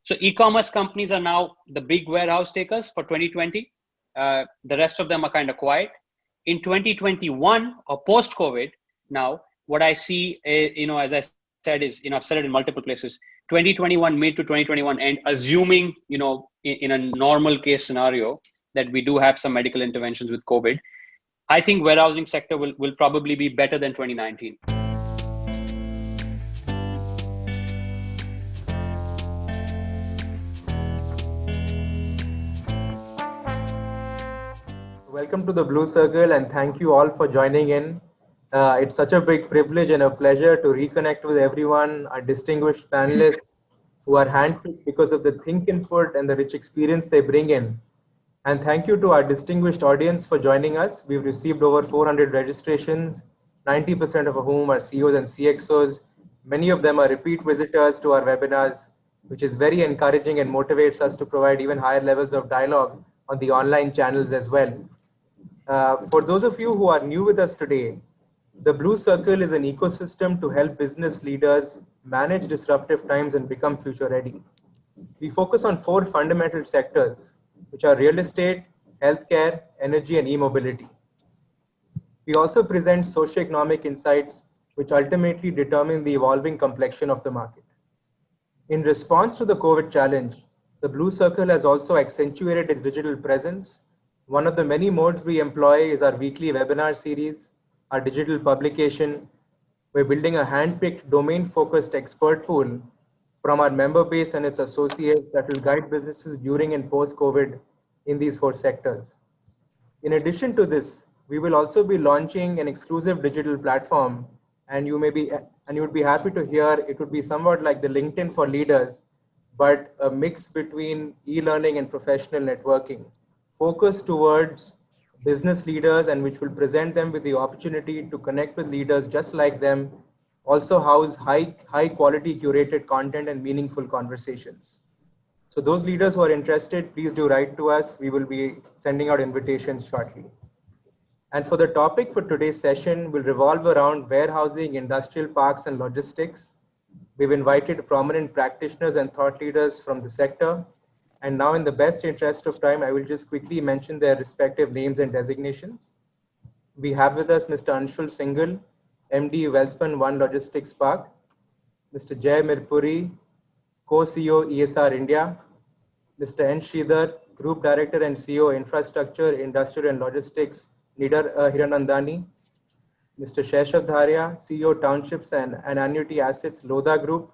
So e-commerce companies are now the big warehouse takers for 2020. The rest of them are kind of quiet. In 2021 or post-COVID, now what I see, as I said, is, I've said it in multiple places, 2021 mid to 2021 end, assuming, in a normal case scenario that we do have some medical interventions with COVID, I think warehousing sector will probably be better than 2019. Welcome to the Blue Circle, and thank you all for joining in. It's such a big privilege and a pleasure to reconnect with everyone, our distinguished panelists who are handpicked because of the think input and the rich experience they bring in. And thank you to our distinguished audience for joining us. We've received over 400 registrations, 90% of whom are CEOs and CXOs. Many of them are repeat visitors to our webinars, which is very encouraging and motivates us to provide even higher levels of dialogue on the online channels as well. For those of you who are new with us today, the Blue Circle is an ecosystem to help business leaders manage disruptive times and become future ready. We focus on 4 fundamental sectors, which are real estate, healthcare, energy, and e-mobility. We also present socioeconomic insights, which ultimately determine the evolving complexion of the market. In response to the COVID challenge, the Blue Circle has also accentuated its digital presence. One of the many modes we employ is our weekly webinar series, our digital publication. We're building a hand-picked domain-focused expert pool from our member base and its associates that will guide businesses during and post-COVID in these 4 sectors. In addition to this, we will also be launching an exclusive digital platform, and you would be happy to hear it would be somewhat like the LinkedIn for leaders, but a mix between e-learning and professional networking, focused towards business leaders, and which will present them with the opportunity to connect with leaders just like them, also house high quality curated content and meaningful conversations. So those leaders who are interested, please do write to us. We will be sending out invitations shortly. And for the topic for today's session will revolve around warehousing, industrial parks, and logistics. We've invited prominent practitioners and thought leaders from the sector. And now, in the best interest of time, I will just quickly mention their respective names and designations. We have with us Mr. Anshul Singhal, MD Welspun One Logistics Park, Mr. Jay Mirpuri, Co-CEO ESR India, Mr. N. Sridhar, Group Director and CEO Infrastructure, Industrial and Logistics, Nidar Hiranandani, Mr. Sheshav Dharia, CEO Townships and Annuity Assets, Lodha Group,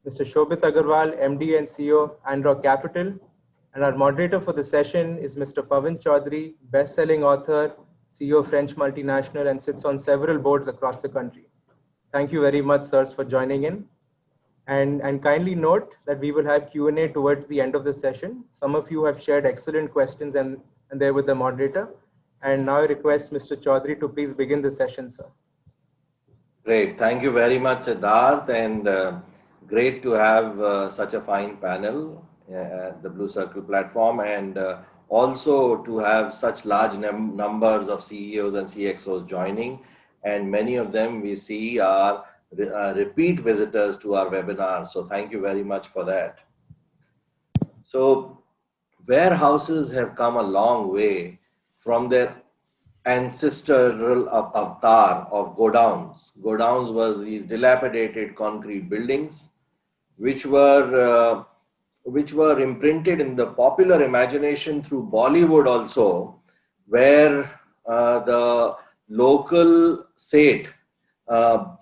Mr. Shobit Agarwal, MD and CEO, Androck Capital, and our moderator for the session is Mr. Pawan Chaudhary, best-selling author, CEO French multinational, and sits on several boards across the country. Thank you very much, sirs, for joining in. And kindly note that we will have Q&A towards the end of the session. Some of you have shared excellent questions and they're with the moderator. And now I request Mr. Chaudhary to please begin the session, sir. Great. Thank you very much, Siddharth, and great to have such a fine panel at the Blue Circle platform, and also to have such large numbers of CEOs and CXOs joining, and many of them we see are repeat visitors to our webinar. So thank you very much for that. So warehouses have come a long way from their ancestral avatar of godowns. Godowns were these dilapidated concrete buildings, which were imprinted in the popular imagination through Bollywood also, where the local Seth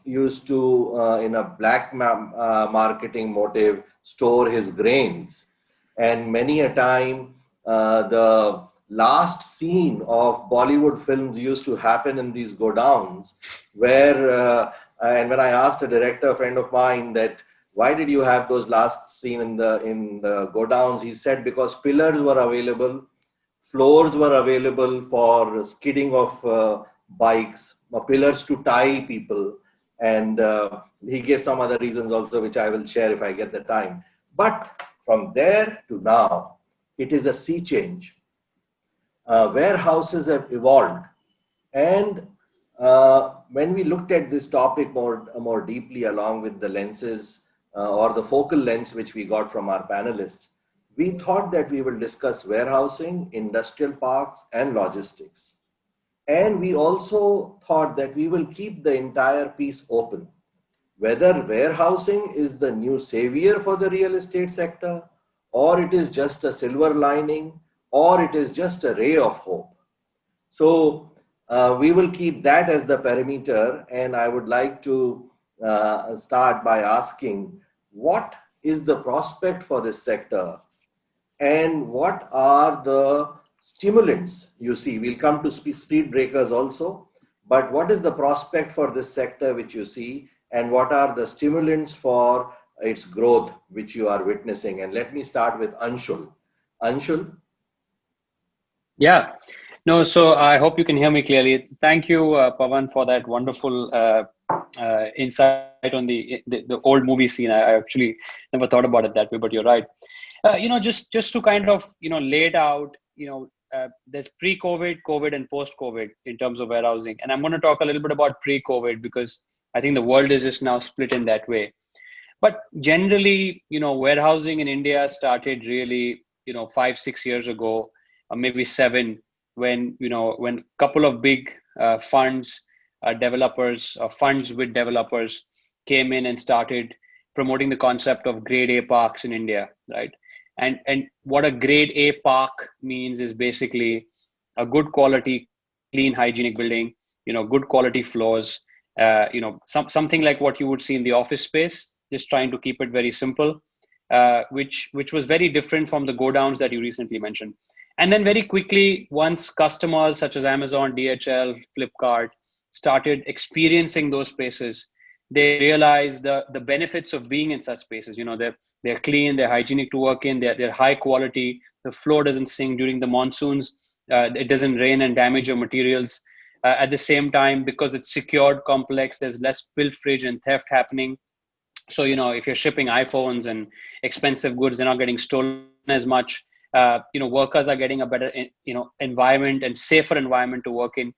used to, in a black marketing motive, store his grains. And many a time, the last scene of Bollywood films used to happen in these godowns, where, and when I asked a director, a friend of mine, that why did you have those last scene in the godowns, he said because pillars were available, floors were available for skidding of bikes, pillars to tie people, and he gave some other reasons also, which I will share if I get the time. But from there to now, it is a sea change. Warehouses have evolved, and when we looked at this topic more deeply, along with the lenses or the focal lengths which we got from our panelists, we thought that we will discuss warehousing, industrial parks, and logistics. And we also thought that we will keep the entire piece open. Whether warehousing is the new savior for the real estate sector, or it is just a silver lining, or it is just a ray of hope. So we will keep that as the parameter. And I would like to start by asking, what is the prospect for this sector? And what are the stimulants you see? We'll come to speed breakers also, but what is the prospect for this sector which you see, and what are the stimulants for its growth which you are witnessing? And let me start with Anshul. Anshul? Yeah, no, so I hope you can hear me clearly. Thank you, Pawan, for that wonderful insight on the old movie scene. I actually never thought about it that way, but you're right. Just to kind of, lay it out, there's pre-COVID, COVID, and post-COVID in terms of warehousing. And I'm going to talk a little bit about pre-COVID because I think the world is just now split in that way. But generally, warehousing in India started really, 5-6 years ago, or maybe 7, when a couple of big funds, developers, funds with developers came in and started promoting the concept of grade A parks in India, right? And what a grade A park means is basically a good quality, clean, hygienic building, good quality floors, something like what you would see in the office space, just trying to keep it very simple, which was very different from the go downs that you recently mentioned. And then very quickly, once customers such as Amazon, DHL, Flipkart started experiencing those spaces, they realized the benefits of being in such spaces. They're clean, they're hygienic to work in, they're high quality, the floor doesn't sink during the monsoons, it doesn't rain and damage your materials. At the same time, because it's secured complex, there's less pilferage and theft happening. So, if you're shipping iPhones and expensive goods, they're not getting stolen as much. Workers are getting a better, environment and safer environment to work in.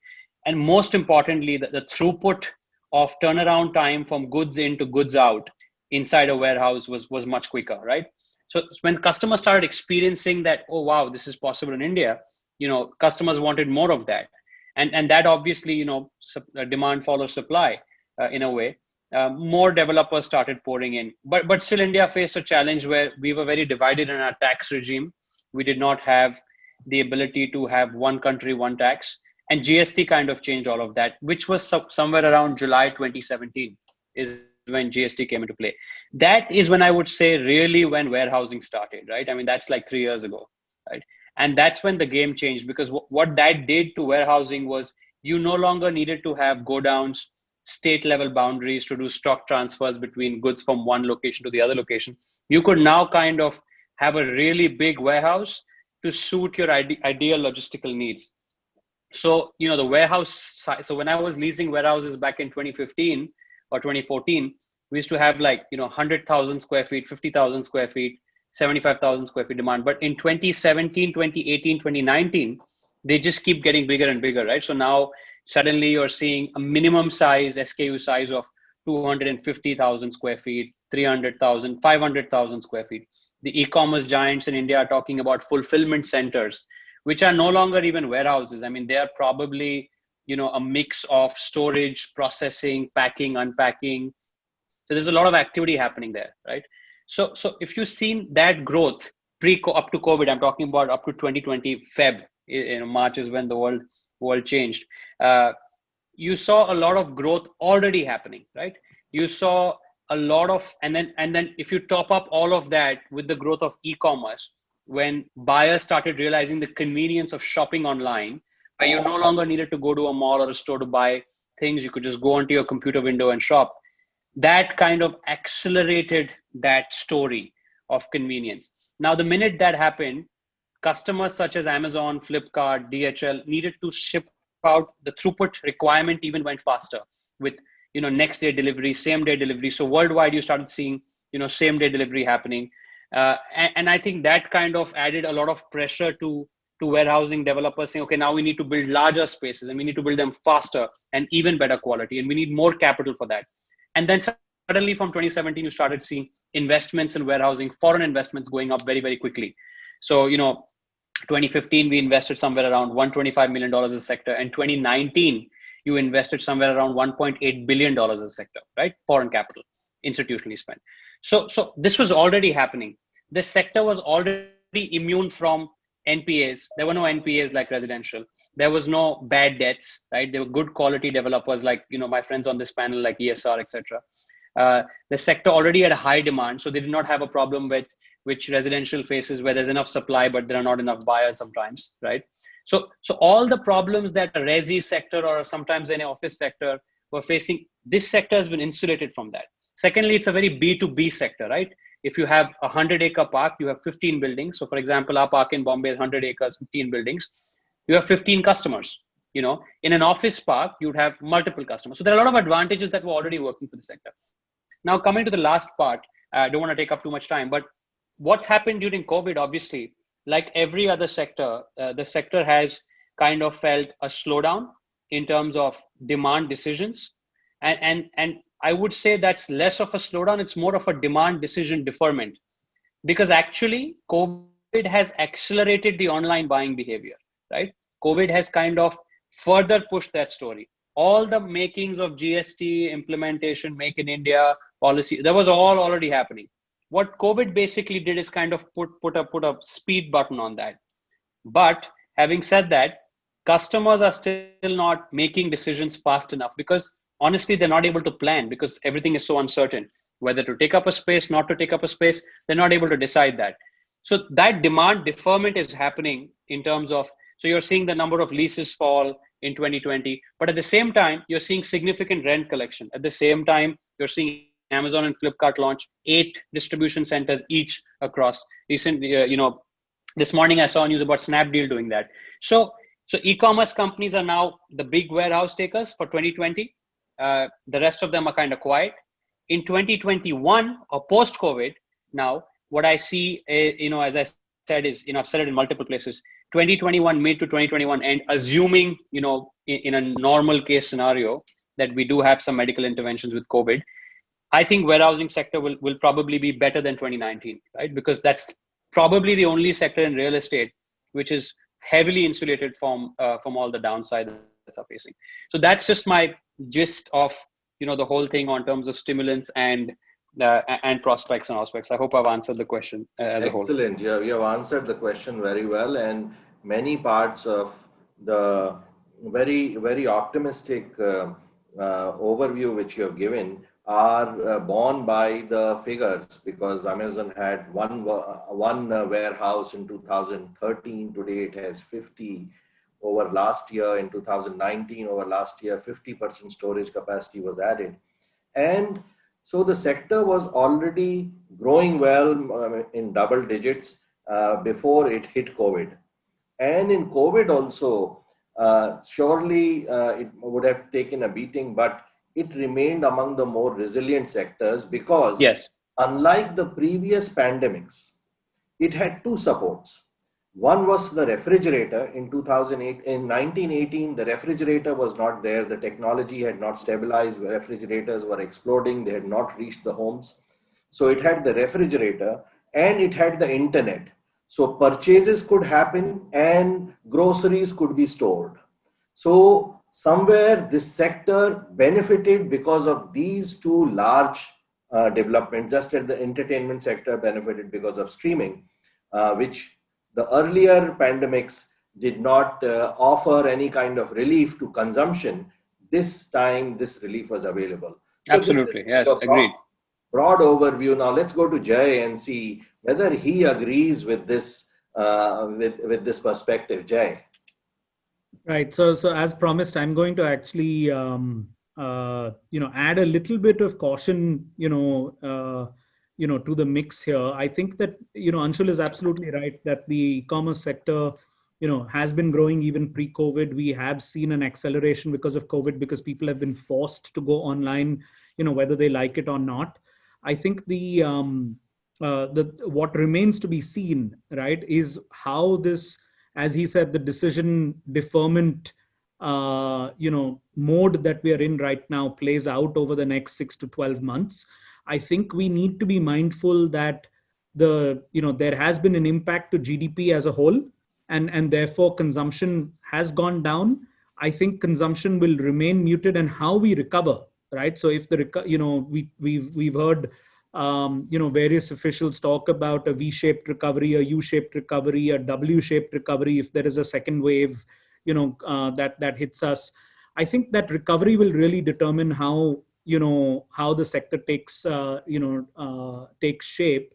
And most importantly, the throughput of turnaround time from goods in to goods out inside a warehouse was much quicker, right? So when customers started experiencing that, oh, wow, this is possible in India, customers wanted more of that. And that obviously, demand follows supply in a way. More developers started pouring in. But still India faced a challenge where we were very divided in our tax regime. We did not have the ability to have one country, one tax. And GST kind of changed all of that, which was somewhere around July 2017 is when GST came into play. That is when I would say really when warehousing started, right? I mean, that's like 3 years ago, right? And that's when the game changed, because what that did to warehousing was you no longer needed to have go downs, state level boundaries to do stock transfers between goods from one location to the other location. You could now kind of have a really big warehouse to suit your ideal logistical needs. So, the warehouse size. So when I was leasing warehouses back in 2015 or 2014, we used to have 100,000 square feet, 50,000 square feet, 75,000 square feet demand. But in 2017, 2018, 2019, they just keep getting bigger and bigger, right? So now suddenly you're seeing a minimum size, SKU size of 250,000 square feet, 300,000, 500,000 square feet. The e-commerce giants in India are talking about fulfillment centers, which are no longer even warehouses. I mean, they are probably, a mix of storage, processing, packing, unpacking. So there's a lot of activity happening there, right? So if you've seen that growth up to COVID, I'm talking about up to 2020 Feb, March is when the world changed. You saw a lot of growth already happening, right? You saw a lot of, and then if you top up all of that with the growth of e-commerce, when buyers started realizing the convenience of shopping online, where you no longer needed to go to a mall or a store to buy things, you could just go onto your computer window and shop. That kind of accelerated that story of convenience. Now, the minute that happened, customers such as Amazon, Flipkart, DHL needed to ship out. The throughput requirement even went faster with next day delivery, same day delivery. So worldwide, you started seeing same day delivery happening. And I think that kind of added a lot of pressure to warehousing developers saying, okay, now we need to build larger spaces and we need to build them faster and even better quality. And we need more capital for that. And then suddenly from 2017, you started seeing investments in warehousing, foreign investments going up very, very quickly. So, 2015, we invested somewhere around $125 million a sector. And 2019, you invested somewhere around $1.8 billion a sector, right? Foreign capital, institutionally spent. So this was already happening. This sector was already immune from NPAs. There were no NPAs like residential. There was no bad debts, right? There were good quality developers like, my friends on this panel, like ESR, etc. The sector already had a high demand, so they did not have a problem with which residential faces where there's enough supply, but there are not enough buyers sometimes, right? So all the problems that a resi sector or sometimes an office sector were facing, this sector has been insulated from that. Secondly, it's a very B2B sector, right? If you have a 100-acre park, you have 15 buildings. So for example, our park in Bombay is 100 acres, 15 buildings. You have 15 customers. In an office park, you'd have multiple customers. So there are a lot of advantages that were already working for the sector. Now, coming to the last part, I don't want to take up too much time, but what's happened during COVID, obviously, like every other sector, the sector has kind of felt a slowdown in terms of demand decisions. And I would say that's less of a slowdown. It's more of a demand decision deferment, because actually COVID has accelerated the online buying behavior, right? COVID has kind of further pushed that story. All the makings of GST implementation, Make in India policy, that was all already happening. What COVID basically did is kind of put a speed button on that. But having said that, customers are still not making decisions fast enough, because honestly, they're not able to plan because everything is so uncertain. Whether to take up a space, not to take up a space, they're not able to decide that. So that demand deferment is happening in terms of, so you're seeing the number of leases fall in 2020, but at the same time, you're seeing significant rent collection. At the same time, you're seeing Amazon and Flipkart launch 8 distribution centers each across. Recently, this morning I saw news about Snapdeal doing that. So e-commerce companies are now the big warehouse takers for 2020. The rest of them are kind of quiet. In 2021 or post-COVID, now what I see, as I said is, I've said it in multiple places, 2021 mid to 2021 end, assuming, in a normal case scenario that we do have some medical interventions with COVID, I think warehousing sector will probably be better than 2019, right? Because that's probably the only sector in real estate which is heavily insulated from all the downside that are facing. So that's just my gist of the whole thing on terms of stimulants and prospects and aspects. I hope I've answered the question as a whole. Excellent. You have answered the question very well, and many parts of the very, very optimistic overview which you have given are borne by the figures, because Amazon had one warehouse in 2013. Today it has 50. Over last year, in 2019, over last year, 50% storage capacity was added. And so the sector was already growing well in double digits before it hit COVID. And in COVID also, surely it would have taken a beating, but it remained among the more resilient sectors, because unlike the previous pandemics, it had 2 supports. One was the refrigerator. In 2008, in 1918, the refrigerator was not there. The technology had not stabilized. Refrigerators were exploding. They had not reached the homes. So it had the refrigerator and it had the internet. So purchases could happen and groceries could be stored. So somewhere this sector benefited because of these 2 large developments, just as the entertainment sector benefited because of streaming, which the earlier pandemics did not offer any kind of relief to consumption. This time, this relief was available. So absolutely, yes, agreed. Broad overview. Now let's go to Jay and see whether he agrees with this with this perspective. Jay. Right. So as promised, I'm going to actually add a little bit of caution, to the mix here. I think that, Anshul is absolutely right that the e-commerce sector, has been growing even pre-COVID. We have seen an acceleration because of COVID, because people have been forced to go online, whether they like it or not. I think what remains to be seen, right, is how this, as he said, the decision deferment mode that we are in right now plays out over the next 6 to 12 months, I think we need to be mindful that there has been an impact to GDP as a whole, and therefore consumption has gone down. I think consumption will remain muted, and how we recover, right? So if we've heard various officials talk about a V-shaped recovery, a U-shaped recovery, a W-shaped recovery if there is a second wave, that hits us. I think that recovery will really determine how the sector takes shape.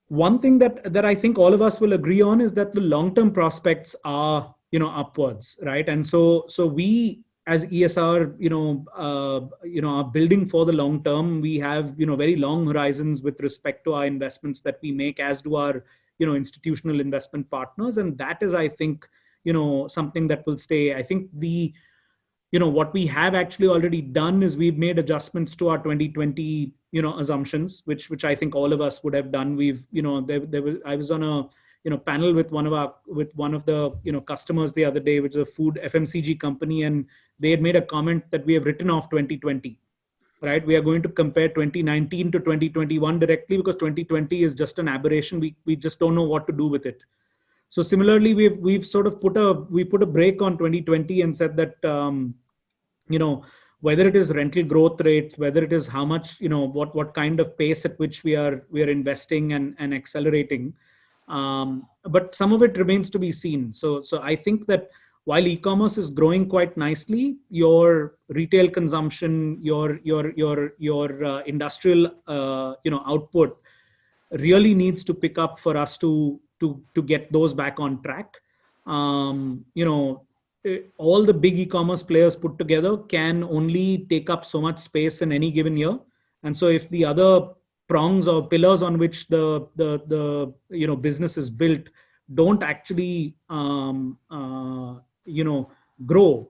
One thing that I think all of us will agree on is that the long-term prospects are upwards, right? And so we as ESR are building for the long term. We have very long horizons with respect to our investments that we make, as do our institutional investment partners, and that is, I think, something that will stay. I think what we have actually already done is we've made adjustments to our 2020 assumptions, which I think all of us would have done. I was on a panel with one of the customers the other day, which is a food FMCG company, and they had made a comment that we have written off 2020, right? We are going to compare 2019 to 2021 directly, because 2020 is just an aberration. We just don't know what to do with it. So similarly, we've sort of put a break on 2020 and said that whether it is rental growth rates, whether it is how much what kind of pace at which we are investing and accelerating, but some of it remains to be seen. So I think that while e-commerce is growing quite nicely, your retail consumption, your industrial output really needs to pick up for us to get those back on track. All the big e-commerce players put together can only take up so much space in any given year, and so if the other prongs or pillars on which the business is built don't actually grow,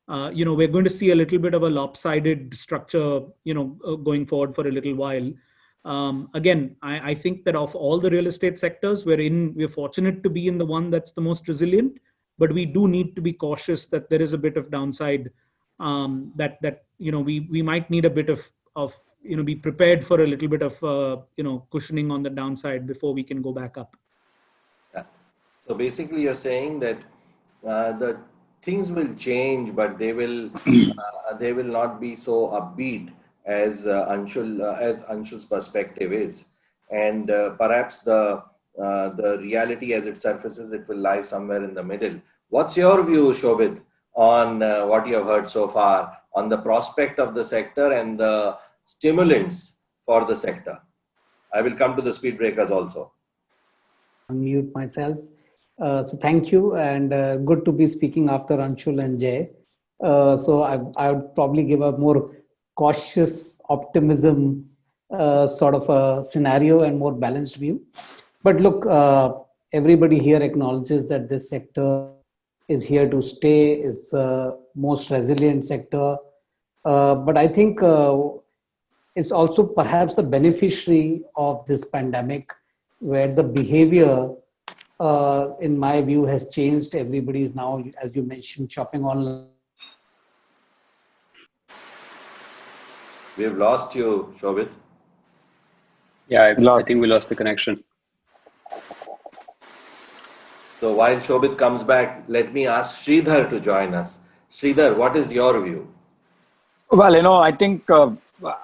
we're going to see a little bit of a lopsided structure going forward for a little while. Again, I think that of all the real estate sectors, we're fortunate to be in the one that's the most resilient, but we do need to be cautious that there is a bit of downside, that we might need a bit of be prepared for a little bit of cushioning on the downside before we can go back up. Yeah. So basically, you're saying that the things will change, but they will not be so upbeat as Anshul's perspective is, and perhaps the reality as it surfaces, it will lie somewhere in the middle. What's your view, Shobhit, on what you have heard so far on the prospect of the sector and the stimulants for the sector? I will come to the speed breakers also. Unmute myself. So thank you, and good to be speaking after Anshul and Jay. So I would probably give a more cautious optimism sort of a scenario and more balanced view. But look, everybody here acknowledges that this sector is here to stay, is the most resilient sector. But I think it's also perhaps a beneficiary of this pandemic, where the behavior, in my view, has changed. Everybody is now, as you mentioned, shopping online. We have lost you, Shobhit. Yeah, I think we lost the connection. So while Shobhit comes back, let me ask Sridhar to join us. Sridhar, what is your view? Well, I think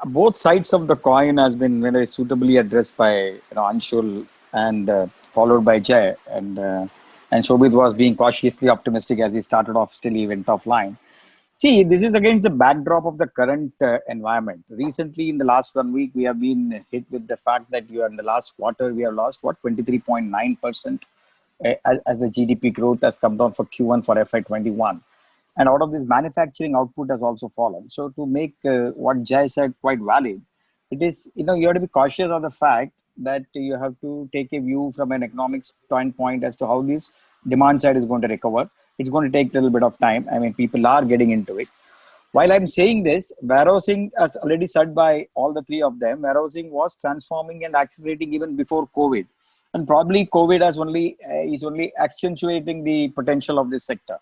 both sides of the coin has been very suitably addressed by Anshul and followed by Jay, and Shobhit was being cautiously optimistic as he started off, still he went offline. See, this is against the backdrop of the current environment. Recently, in the last 1 week, we have been hit with the fact that in the last quarter, we have lost 23.9% as the GDP growth has come down for Q1 for FY21. And out of this, manufacturing output has also fallen. So to make what Jay said quite valid, it is, you have to be cautious of the fact that you have to take a view from an economic standpoint as to how this demand side is going to recover. It's going to take a little bit of time. I mean, people are getting into it. While I'm saying this, warehousing, as already said by all the three of them, warehousing was transforming and accelerating even before COVID. And probably COVID is only accentuating the potential of this sector.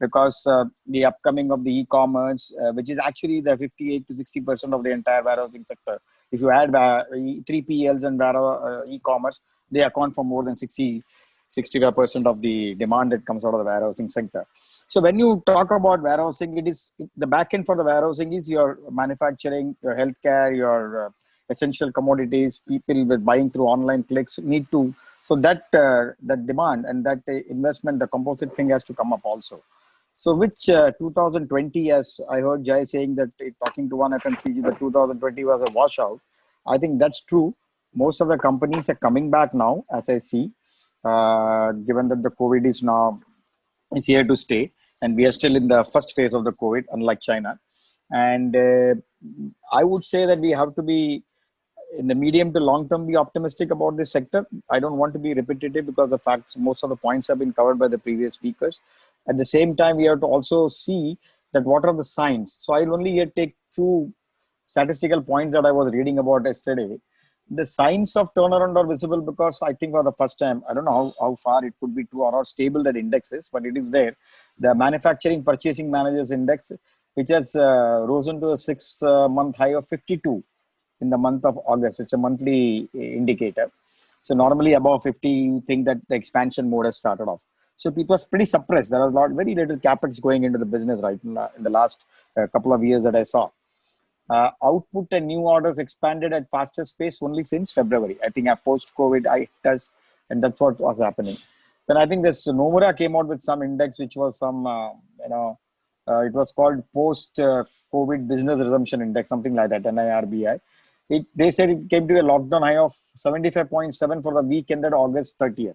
because the upcoming of the e-commerce, which is actually the 58 to 60% of the entire warehousing sector. If you add 3PLs and e-commerce, they account for more than 65% of the demand that comes out of the warehousing sector. So when you talk about warehousing, it is the back end for the warehousing is your manufacturing, your healthcare, your essential commodities. People with buying through online clicks need to, so that that demand and that investment, the composite thing has to come up also. So which 2020, as I heard Jai saying that talking to one FMCG, that 2020 was a washout. I think that's true. Most of the companies are coming back now, as I see, given that the COVID is here to stay, and we are still in the first phase of the COVID, unlike China. And I would say that we have to be, in the medium to long term, be optimistic about this sector. I don't want to be repetitive because the facts, most of the points have been covered by the previous speakers. At the same time, we have to also see that what are the signs. So I'll only here take few statistical points that I was reading about yesterday. The signs of turnaround are visible because I think for the first time, I don't know how far it could be true or how stable that index is, but it is there. The Manufacturing Purchasing Managers Index, which has risen to a 6-month high of 52 in the month of August. It's a monthly indicator. So normally above 50, you think that the expansion mode has started off. So it was pretty suppressed. There was very little capex going into the business right in the last couple of years that I saw. Output and new orders expanded at fastest pace only since February. I think post-COVID, and that's what was happening. Then I think this Nomura came out with some index, which was some, it was called post-COVID business resumption index, something like that, NIRBI. They said it came to a lockdown high of 75.7 for the week ended August 30th.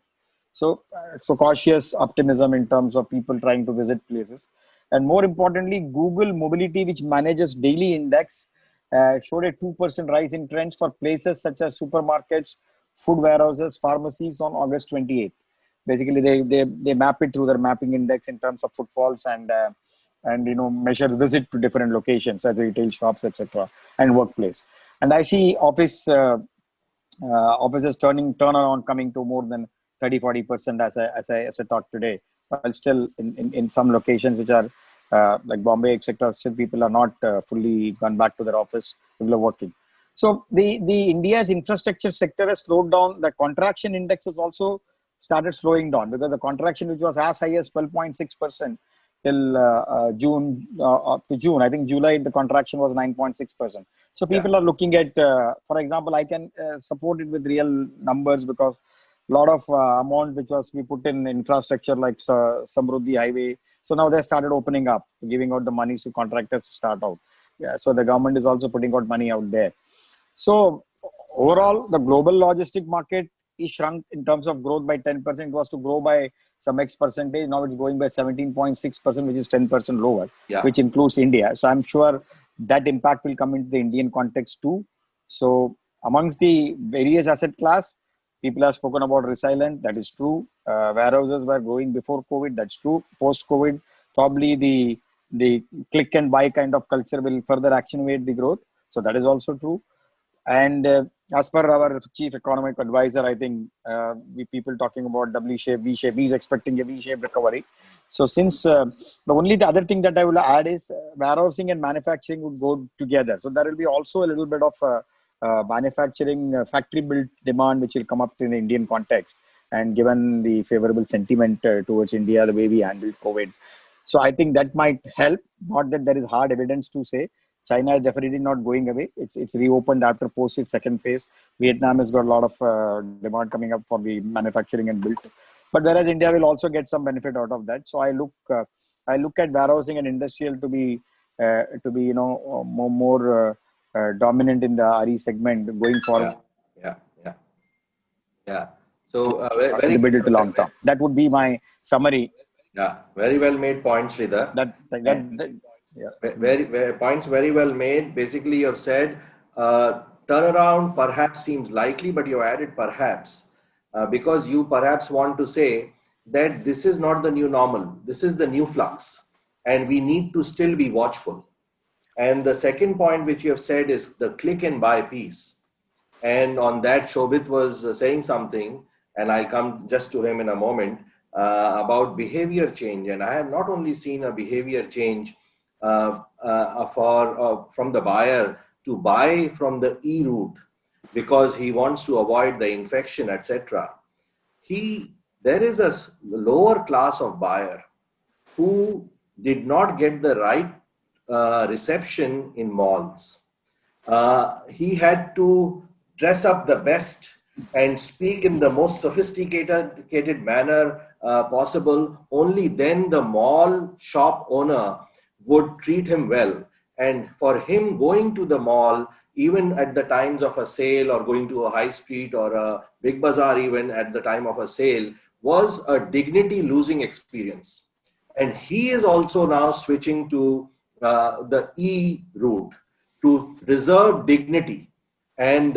So cautious optimism in terms of people trying to visit places. And more importantly, Google Mobility, which manages daily index, showed a 2% rise in trends for places such as supermarkets, food warehouses, pharmacies on August 28th. Basically, they map it through their mapping index in terms of footfalls and measure visit to different locations as retail shops, etc., and workplace. And I see offices turnaround coming to more than 30-40% as I talked today. While still in some locations which are like Bombay, etc., still people are not fully gone back to their office, people are working. So the India's infrastructure sector has slowed down. The contraction index has also started slowing down because the contraction, which was as high as 12.6% till June up to June, I think July the contraction was 9.6%. So people are looking at, for example, I can support it with real numbers because a lot of amount which was we put in infrastructure like Samruddhi Highway. So now they started opening up, giving out the money to contractors to start out. So the government is also putting out money out there. So overall, the global logistic market is shrunk in terms of growth by 10%. It was to grow by some X percentage. Now it's going by 17.6%, which is 10% lower, which includes India. So I'm sure that impact will come into the Indian context too. So amongst the various asset class, people have spoken about resilient. That is true. Warehouses were growing before COVID. That's true. Post-COVID, probably the click and buy kind of culture will further accentuate the growth. So that is also true. And as per our chief economic advisor, I think people talking about W-shape, V-shape, he's expecting a V-shape recovery. So since the other thing that I will add is warehousing and manufacturing would go together. So there will be also a little bit of manufacturing factory built demand, which will come up in the Indian context. And given the favorable sentiment towards India, the way we handled COVID. So I think that might help. Not that there is hard evidence to say. China is definitely not going away. It's reopened after post its second phase. Vietnam has got a lot of demand coming up for the manufacturing and built. But whereas India will also get some benefit out of that. So I look at warehousing and industrial to be more dominant in the RE segment going forward. Yeah. So very the middle to long term. That would be my summary. Yeah, very well made points, Sridhar. Points very well made. Basically, you've said turnaround perhaps seems likely, but you added perhaps because you perhaps want to say that this is not the new normal. This is the new flux, and we need to still be watchful. And the second point which you have said is the click and buy piece. And on that, Shobhit was saying something, and I'll come just to him in a moment. about behavior change. And I have not only seen a behavior change from the buyer to buy from the e-route because he wants to avoid the infection, etc. There is a lower class of buyer who did not get the right reception in malls. He had to dress up the best and speak in the most sophisticated manner possible. Only then the mall shop owner would treat him well. And for him, going to the mall, even at the times of a sale, or going to a high street or a big bazaar even at the time of a sale, was a dignity losing experience. And he is also now switching to the E route to reserve dignity. And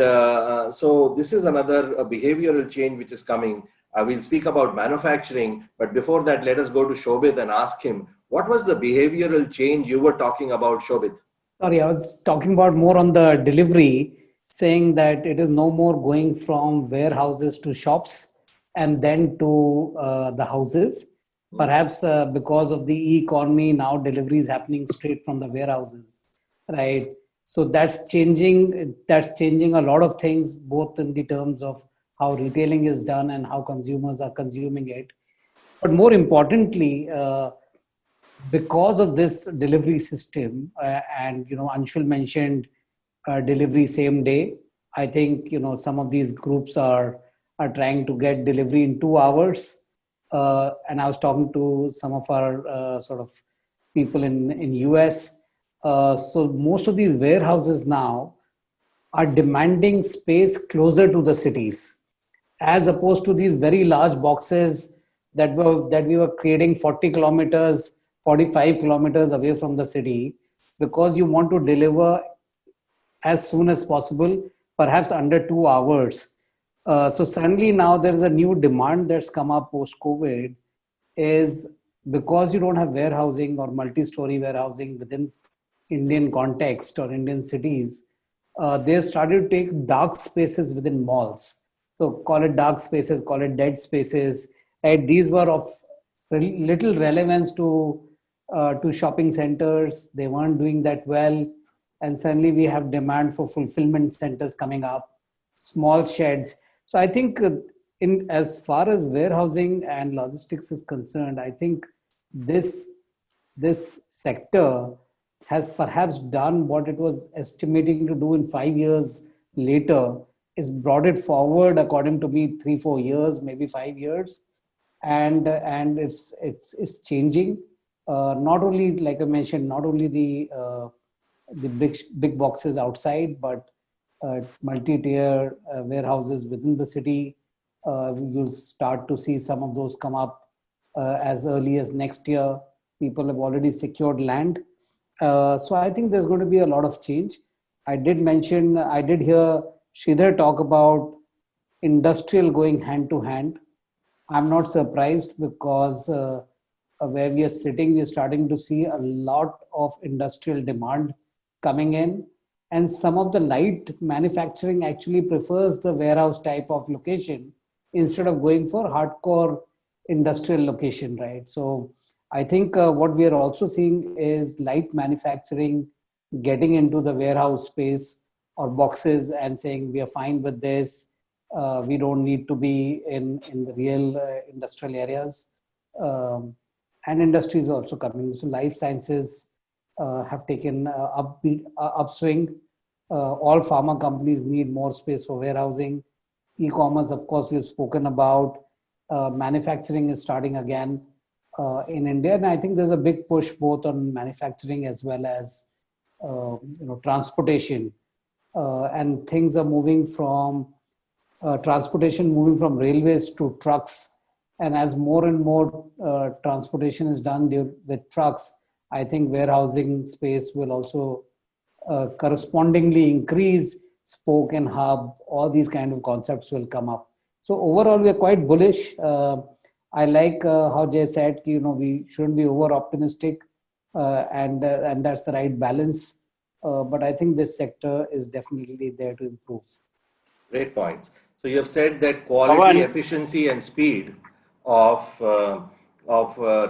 so this is another behavioral change which is coming. I will speak about manufacturing, but before that, let us go to Shobhit and ask him, what was the behavioral change you were talking about, Shobhit? Sorry, I was talking about more on the delivery, saying that it is no more going from warehouses to shops and then to the houses. Perhaps because of the e-economy, now delivery is happening straight from the warehouses, right? So that's changing a lot of things, both in the terms of how retailing is done and how consumers are consuming it. But more importantly, because of this delivery system, and Anshul mentioned delivery same day. I think some of these groups are trying to get delivery in 2 hours. And I was talking to some of our sort of people in US. So most of these warehouses now are demanding space closer to the cities, as opposed to these very large boxes that we were creating 40 kilometers, 45 kilometers away from the city, because you want to deliver as soon as possible, perhaps under 2 hours. So suddenly now there is a new demand that's come up post-COVID, is because you don't have warehousing or multi-story warehousing within Indian context or Indian cities, they've started to take dark spaces within malls. So call it dark spaces, call it dead spaces. Right? These were of little relevance to shopping centers. They weren't doing that well. And suddenly we have demand for fulfillment centers coming up, small sheds. So I think in as far as warehousing and logistics is concerned, I think this sector has perhaps done what it was estimating to do in 5 years later, is brought it forward, according to me, 3-4 years, maybe 5 years. And it's changing. Not only, like I mentioned, not only the big boxes outside, but multi-tier warehouses within the city. You'll start to see some of those come up as early as next year. People have already secured land. So I think there's going to be a lot of change. I did hear Sridhar talk about industrial going hand to hand. I'm not surprised, because where we are sitting, we're starting to see a lot of industrial demand coming in. And some of the light manufacturing actually prefers the warehouse type of location instead of going for hardcore industrial location, right? So I think what we are also seeing is light manufacturing getting into the warehouse space or boxes and saying, we are fine with this. We don't need to be in the real industrial areas. And industry is also coming. So life sciences have taken upswing. All pharma companies need more space for warehousing. E-commerce, of course, we've spoken about. Manufacturing is starting again in India. And I think there's a big push both on manufacturing as well as transportation. And things are moving from transportation, moving from railways to trucks. And as more and more transportation is done with trucks, I think warehousing space will also correspondingly increase. Spoke and hub, all these kind of concepts will come up. So overall, we are quite bullish. I like how Jay said, we shouldn't be over optimistic, and that's the right balance. But I think this sector is definitely there to improve. Great points. So you have said that quality, efficiency, and speed of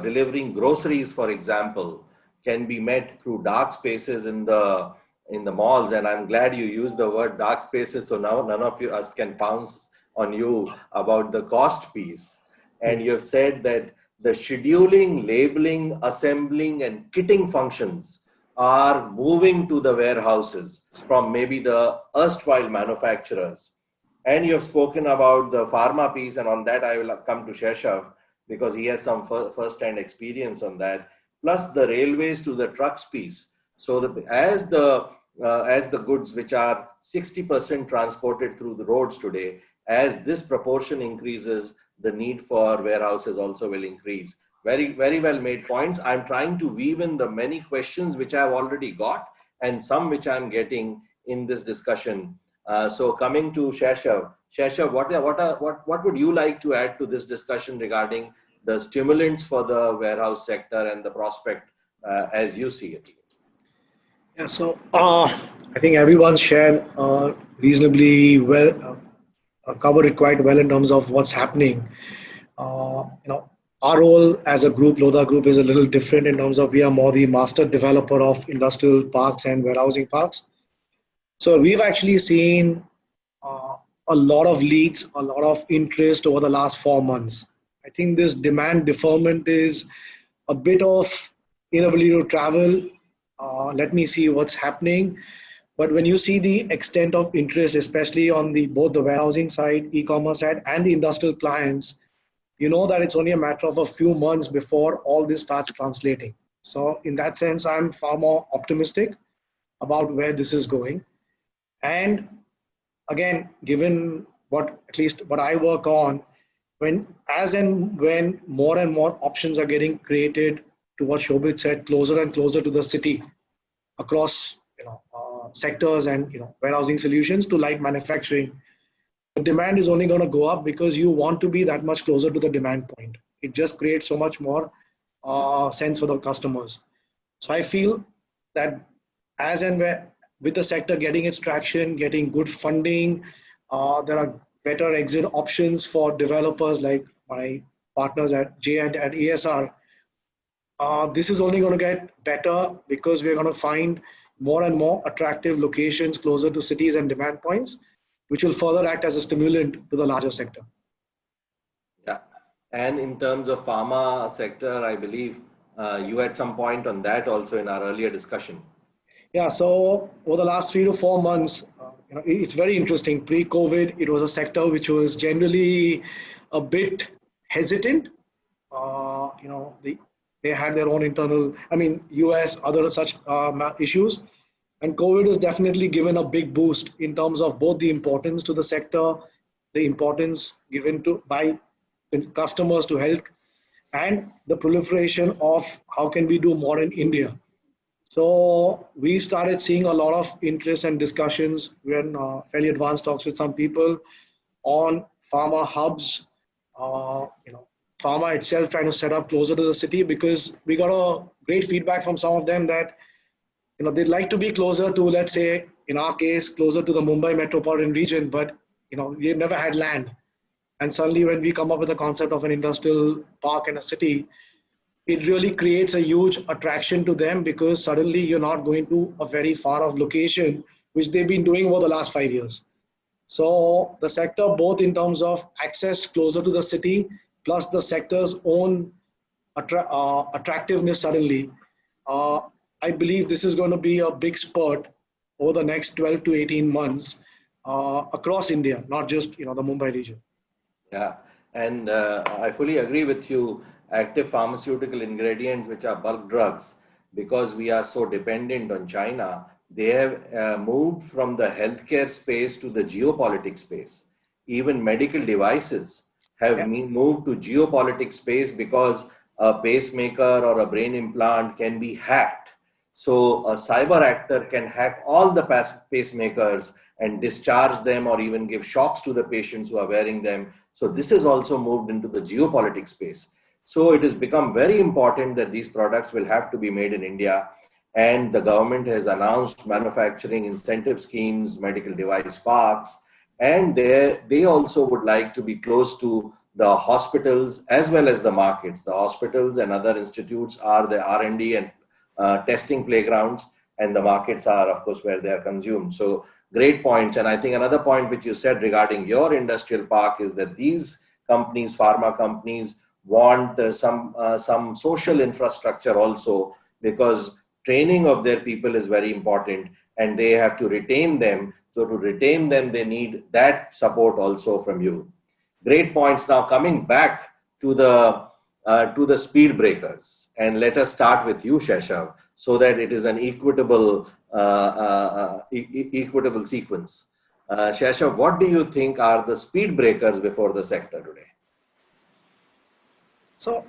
delivering groceries, for example, can be met through dark spaces in the malls. And I'm glad you used the word dark spaces, so now none of us can pounce on you about the cost piece. And you've said that the scheduling, labeling, assembling, and kitting functions are moving to the warehouses from maybe the erstwhile manufacturers. And you have spoken about the pharma piece, and on that I will come to Sheshav because he has some first-hand experience on that. Plus the railways to the trucks piece. So that as the goods, which are 60% transported through the roads today, as this proportion increases, the need for warehouses also will increase. Very, very well made points. I'm trying to weave in the many questions which I've already got and some which I'm getting in this discussion. So coming to Sheshav, what would you like to add to this discussion regarding the stimulants for the warehouse sector and the prospect as you see it? Yeah, so I think everyone's shared reasonably well, covered it quite well in terms of what's happening. Our role as a group, Lodha Group, is a little different in terms of we are more the master developer of industrial parks and warehousing parks. So we've actually seen a lot of leads, a lot of interest over the last 4 months. I think this demand deferment is a bit of inability to travel. Let me see what's happening. But when you see the extent of interest, especially on both the warehousing side, e-commerce side, and the industrial clients, you know that it's only a matter of a few months before all this starts translating. So in that sense, I'm far more optimistic about where this is going. And again, given at least what I work on, when more and more options are getting created to what Shobhit said, closer and closer to the city across sectors and warehousing solutions to light manufacturing, the demand is only going to go up because you want to be that much closer to the demand point. It just creates so much more sense for the customers. So I feel that as and where with the sector getting its traction, getting good funding, there are better exit options for developers like my partners at J and at ESR. This is only going to get better because we're going to find more and more attractive locations closer to cities and demand points, which will further act as a stimulant to the larger sector. Yeah, and in terms of pharma sector, I believe you had some point on that also in our earlier discussion. Yeah, so over the last 3 to 4 months, it's very interesting. Pre-COVID, it was a sector which was generally a bit hesitant. They had their own internal, US, other such issues. And COVID has definitely given a big boost in terms of both the importance to the sector, the importance given by customers to health, and the proliferation of how can we do more in India. So we started seeing a lot of interest and discussions. We're in fairly advanced talks with some people on pharma hubs, pharma itself trying to set up closer to the city, because we got a great feedback from some of them that they'd like to be closer to, let's say, in our case, closer to the Mumbai metropolitan region, but they've never had land. And suddenly when we come up with the concept of an industrial park in a city, it really creates a huge attraction to them, because suddenly you're not going to a very far off location, which they've been doing over the last 5 years. So the sector, both in terms of access closer to the city, plus the sector's own attractiveness suddenly, I believe this is going to be a big spurt over the next 12 to 18 months across India, not just the Mumbai region. Yeah, and I fully agree with you. Active pharmaceutical ingredients, which are bulk drugs, because we are so dependent on China, they have moved from the healthcare space to the geopolitics space. Even medical devices have moved to geopolitics space, because a pacemaker or a brain implant can be hacked. So a cyber actor can hack all the pacemakers and discharge them, or even give shocks to the patients who are wearing them. So this has also moved into the geopolitics space. So it has become very important that these products will have to be made in India. And the government has announced manufacturing incentive schemes, medical device parks, and they also would like to be close to the hospitals as well as the markets. The hospitals and other institutes are the R&D and testing playgrounds, and the markets are, of course, where they are consumed. So great points. And I think another point which you said regarding your industrial park is that these companies, pharma companies, want some social infrastructure also, because training of their people is very important and they have to retain them. So to retain them, they need that support also from you. Great points. Now coming back to the speed breakers, and let us start with you, Sheshav, so that it is an equitable equitable sequence. Sheshav, what do you think are the speed breakers before the sector today? So,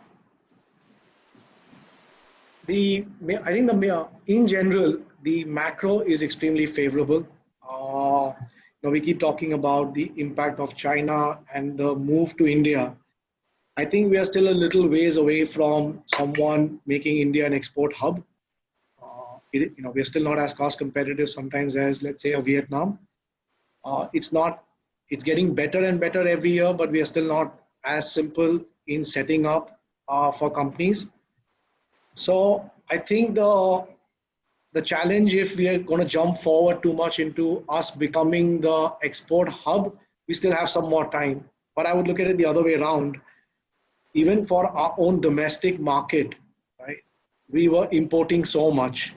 I think in general, the macro is extremely favorable. Now we keep talking about the impact of China and the move to India. I think we are still a little ways away from someone making India an export hub. We're still not as cost competitive sometimes as, let's say, a Vietnam. It's getting better and better every year, but we are still not as simple in setting up for companies. So I think the challenge, if we are going to jump forward too much into us becoming the export hub, we still have some more time. But I would look at it the other way around. Even for our own domestic market, right, we were importing so much.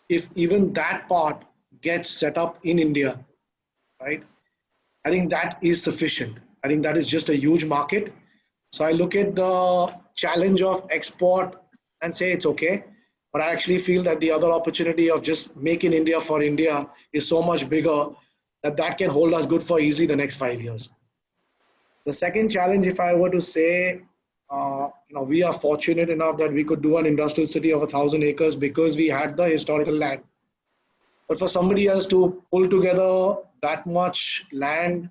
If even that part gets set up in India, right, I think that is sufficient. I think that is just a huge market. So I look at the challenge of export and say it's okay. But I actually feel that the other opportunity of just making India for India is so much bigger that can hold us good for easily the next 5 years. The second challenge, if I were to say, we are fortunate enough that we could do an industrial city of 1,000 acres because we had the historical land. But for somebody else to pull together that much land,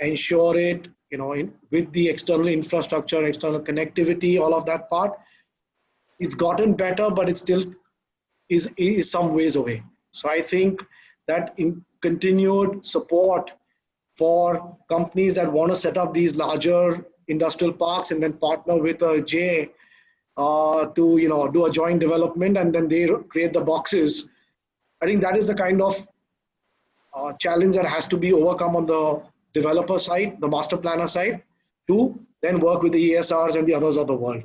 ensure it, with the external infrastructure, external connectivity, all of that part, it's gotten better, but it still is some ways away. So I think that in continued support for companies that want to set up these larger industrial parks and then partner with a J to do a joint development, and then they create the boxes. I think that is the kind of challenge that has to be overcome on the developer side, the master planner side, to then work with the ESRs and the others of the world.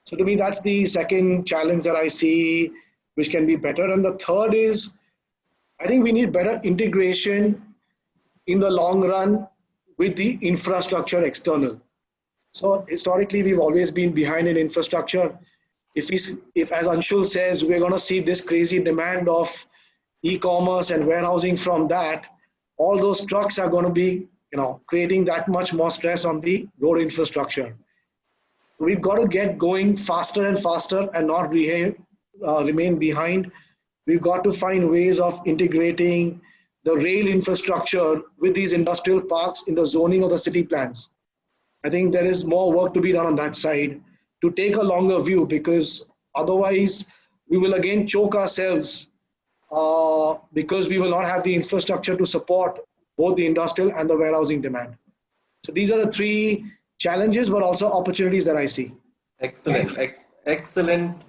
So to me, that's the second challenge that I see, which can be better. And the third is, I think we need better integration in the long run with the infrastructure external. So historically, we've always been behind in infrastructure. If as Anshul says, we're going to see this crazy demand of e-commerce and warehousing from that, all those trucks are going to be, creating that much more stress on the road infrastructure. We've got to get going faster and faster and not remain behind. We've got to find ways of integrating the rail infrastructure with these industrial parks in the zoning of the city plans. I think there is more work to be done on that side to take a longer view, because otherwise we will again choke ourselves because we will not have the infrastructure to support both the industrial and the warehousing demand. So these are the three challenges, but also opportunities that I see. Excellent, excellent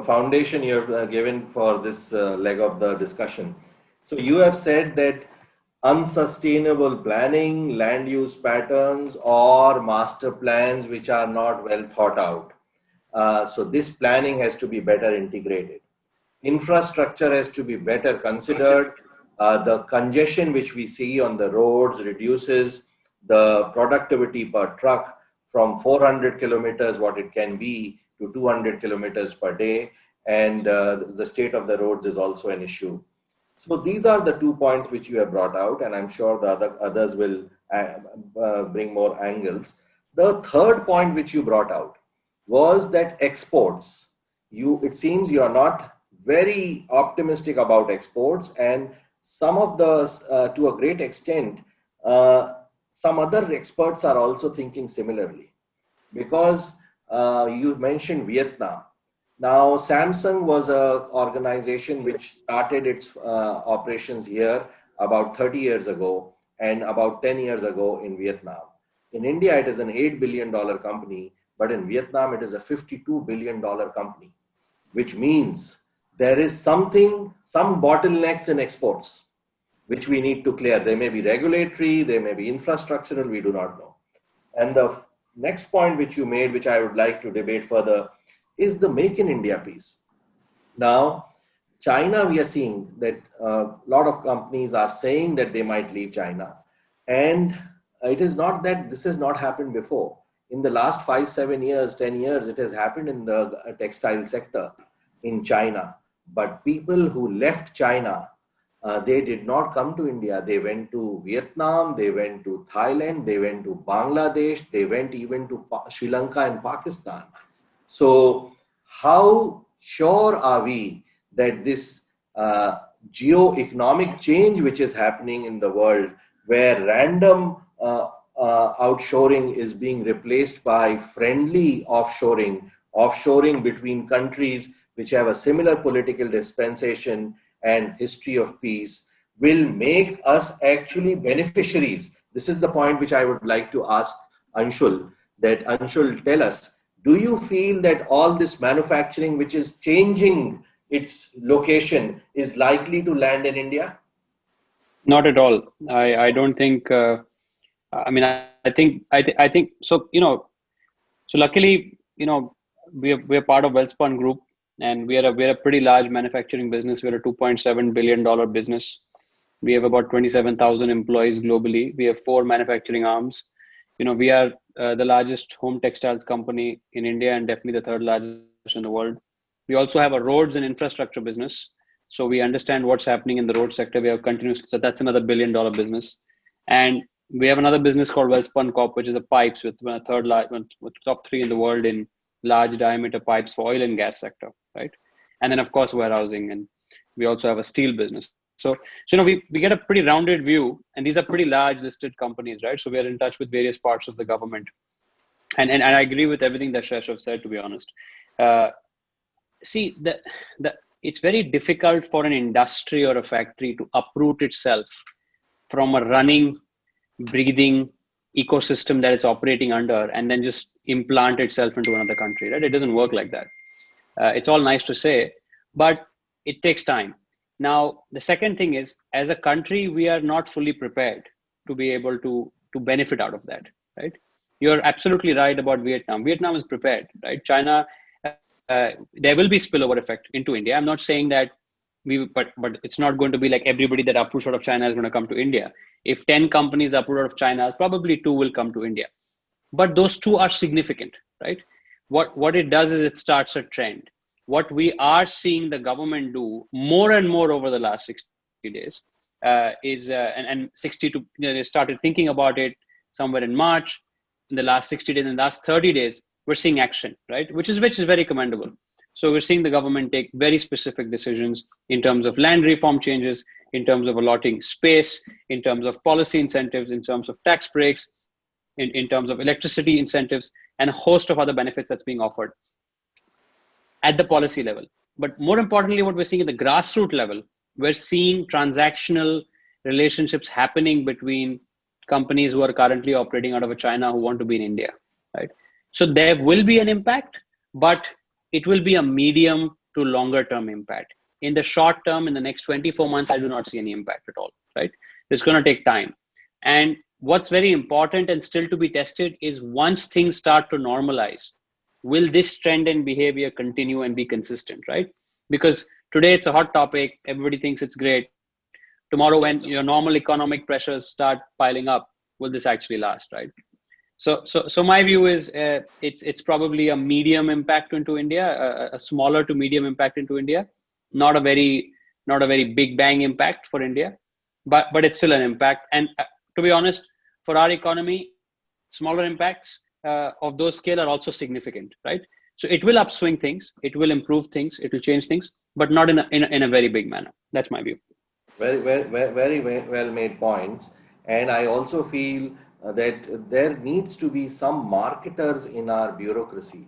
foundation you have given for this leg of the discussion. So you have said that unsustainable planning, land use patterns, or master plans which are not well thought out. So this planning has to be better integrated. Infrastructure has to be better considered. The congestion which we see on the roads reduces the productivity per truck from 400 kilometers, what it can be, to 200 kilometers per day. And the state of the roads is also an issue. So these are the 2 points which you have brought out, and I'm sure the others will bring more angles. The third point which you brought out was that exports. It seems you are not very optimistic about exports, and some of the, to a great extent, some other experts are also thinking similarly, because you mentioned Vietnam. Now, Samsung was an organization which started its operations here about 30 years ago and about 10 years ago in Vietnam. In India, it is an $8 billion company, but in Vietnam, it is a $52 billion company, which means there is some bottlenecks in exports, which we need to clear. They may be regulatory, they may be infrastructural, we do not know. And the next point which you made, which I would like to debate further, is the Make in India piece. Now, China, we are seeing that a lot of companies are saying that they might leave China. And it is not that this has not happened before. In the last 5, 7 years, 10 years, it has happened in the textile sector in China. But people who left China, they did not come to India. They went to Vietnam, they went to Thailand, they went to Bangladesh, they went even to Sri Lanka and Pakistan. So how sure are we that this geo-economic change which is happening in the world, where random outshoring is being replaced by friendly offshoring between countries which have a similar political dispensation and history of peace, will make us actually beneficiaries? This is the point which I would like to ask Anshul, that Anshul, tell us, do you feel that all this manufacturing which is changing its location is likely to land in India? Not at all. I don't think. I think so. So luckily, we're part of Welspun Group, and we're a pretty large manufacturing business. We're a $2.7 billion business. We have about 27,000 employees globally. We have 4 manufacturing arms. We are the largest home textiles company in India, and definitely the 3rd largest in the world. We also have a roads and infrastructure business. So we understand what's happening in the road sector. We have continuous, so that's another $1 billion business. And we have another business called Welspun Corp, which is a pipes with top 3 in the world in large diameter pipes for oil and gas sector, right? And then of course warehousing, and we also have a steel business. So we get a pretty rounded view, and these are pretty large listed companies, right? So we are in touch with various parts of the government, and I agree with everything that Shashav said, to be honest. See, it's very difficult for an industry or a factory to uproot itself from a running, breathing ecosystem that it's operating under and then just implant itself into another country, right? It doesn't work like that. It's all nice to say, but it takes time. Now, the second thing is, as a country, we are not fully prepared to be able to benefit out of that, right? You're absolutely right about Vietnam. Vietnam is prepared, right? China, there will be spillover effect into India. I'm not saying that but it's not going to be like everybody that uproots out of China is going to come to India. If 10 companies uproot out of China, probably 2 will come to India. But those 2 are significant, right? What it does is it starts a trend. What we are seeing the government do more and more over the last 60 days and 60 to, they started thinking about it somewhere in March. In the last 60 days, in the last 30 days, we're seeing action, right? Which is very commendable. So we're seeing the government take very specific decisions in terms of land reform changes, in terms of allotting space, in terms of policy incentives, in terms of tax breaks, in terms of electricity incentives, and a host of other benefits that's being offered at the policy level. But more importantly, what we're seeing at the grassroots level, we're seeing transactional relationships happening between companies who are currently operating out of China who want to be in India, right? So there will be an impact, but it will be a medium to longer term impact. In the short term, in the next 24 months, I do not see any impact at all, right? It's going to take time. And what's very important and still to be tested is, once things start to normalize, will this trend and behavior continue and be consistent, right? Because today it's a hot topic. Everybody thinks it's great. Tomorrow, when your normal economic pressures start piling up, will this actually last, right? So my view is it's probably a medium impact into India, a smaller to medium impact into India, not a very big bang impact for India, but it's still an impact. And to be honest, for our economy, smaller impacts of those scale are also significant, right? So it will upswing things, it will improve things, it will change things, but not in a very big manner. That's my view. Very well made points. And I also feel that there needs to be some marketers in our bureaucracy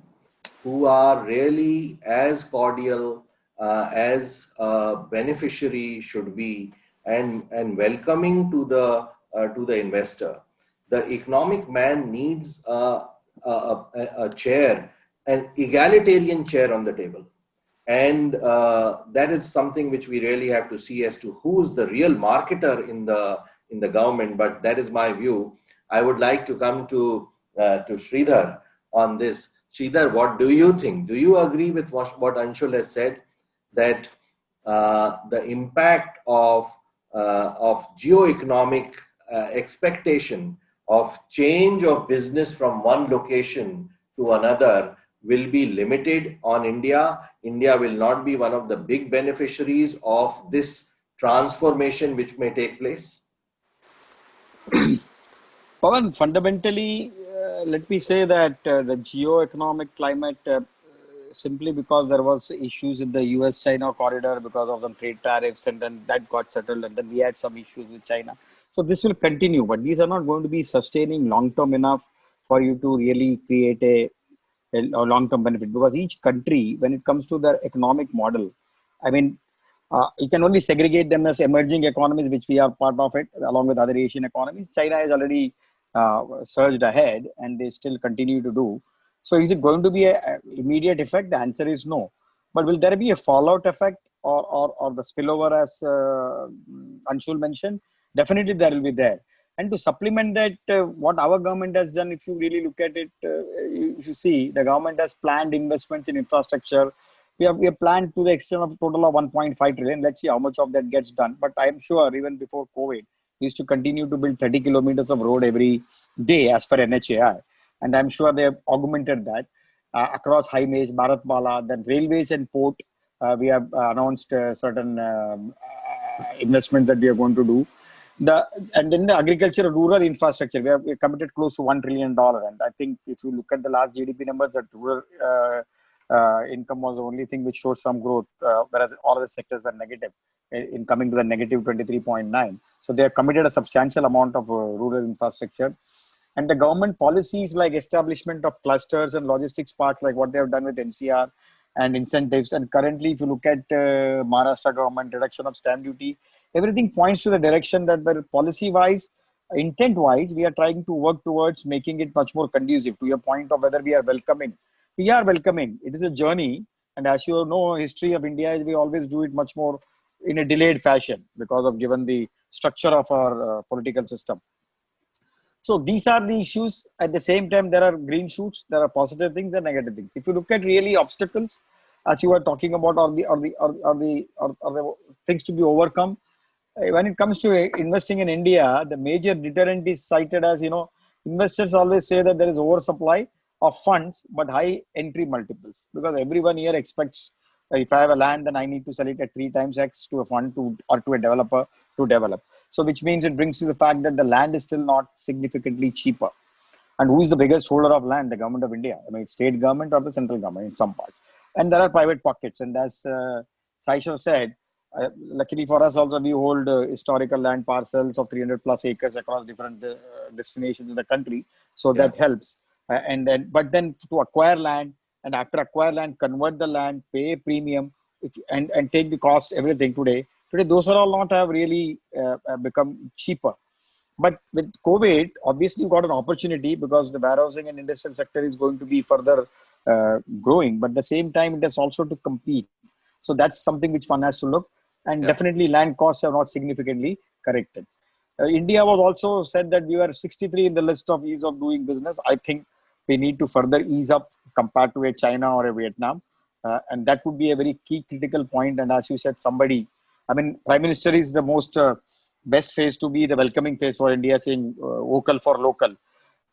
who are really as cordial as a beneficiary should be, and welcoming to the investor. the economic man needs a chair, an egalitarian chair on the table. And that is something which we really have to see as to who's the real marketer in the government. But that is my view. I would like to come to Sridhar on this. Sridhar, what do you think? Do you agree with what Anshul has said, that the impact of geo-economic expectation of change of business from one location to another will be limited on India? India will not be one of the big beneficiaries of this transformation which may take place? Pawan, fundamentally, let me say that the geo-economic climate, simply because there was issues in the US-China corridor because of some trade tariffs, and then that got settled, and then we had some issues with China. So this will continue, but these are not going to be sustaining long-term enough for you to really create a long-term benefit, because each country, when it comes to their economic model, I mean, you can only segregate them as emerging economies, which we are part of it, along with other Asian economies. China has already surged ahead, and they still continue to do. So is it going to be an immediate effect? The answer is no. But will there be a fallout effect or the spillover, as Anshul mentioned? Definitely there will be there. And to supplement that, what our government has done, if you really look at it, if you see, the government has planned investments in infrastructure. We have planned to the extent of a total of 1.5 trillion. Let's see how much of that gets done. But I am sure even before COVID, we used to continue to build 30 kilometers of road every day as per NHAI. And I'm sure they have augmented that across highways, Bharatmala, then railways and port. We have announced certain investment that we are going to do. And then the agriculture and rural infrastructure, we have committed close to $1 trillion. And I think if you look at the last GDP numbers, that rural income was the only thing which showed some growth, whereas all other sectors are negative, in coming to the negative 23.9. So they have committed a substantial amount of rural infrastructure. And the government policies like establishment of clusters and logistics parks, like what they have done with NCR and incentives. And currently, if you look at Maharashtra government, reduction of stamp duty, everything points to the direction that policy-wise, intent-wise, we are trying to work towards making it much more conducive. To your point of whether we are welcoming. We are welcoming. It is a journey. And as you know, history of India is we always do it much more in a delayed fashion because of given the structure of our political system. So these are the issues. At the same time, there are green shoots, there are positive things, there are negative things. If you look at really obstacles, as you were talking about, or the things to be overcome, when it comes to investing in India, the major deterrent is cited as, investors always say that there is oversupply of funds, but high entry multiples, because everyone here expects, if I have a land, then I need to sell it at 3 times X to a fund or to a developer to develop. So which means it brings to the fact that the land is still not significantly cheaper. And who is the biggest holder of land? The government of India. I mean, state government or the central government in some parts. And there are private pockets. And as Saisho said, luckily for us also, we hold historical land parcels of 300 plus acres across different destinations in the country. So that helps. But then to acquire land, and after acquire land, convert the land, pay a premium, and take the cost, everything today, those are all not have really become cheaper. But with COVID, obviously you got an opportunity because the warehousing and industrial sector is going to be further growing. But at the same time, it has also to compete. So that's something which one has to look. And definitely land costs have not significantly corrected. India was also said that we were 63 in the list of ease of doing business. I think we need to further ease up compared to a China or a Vietnam. And that would be a very key critical point. And as you said, Prime Minister is the most best phase to be the welcoming phase for India, saying vocal for local.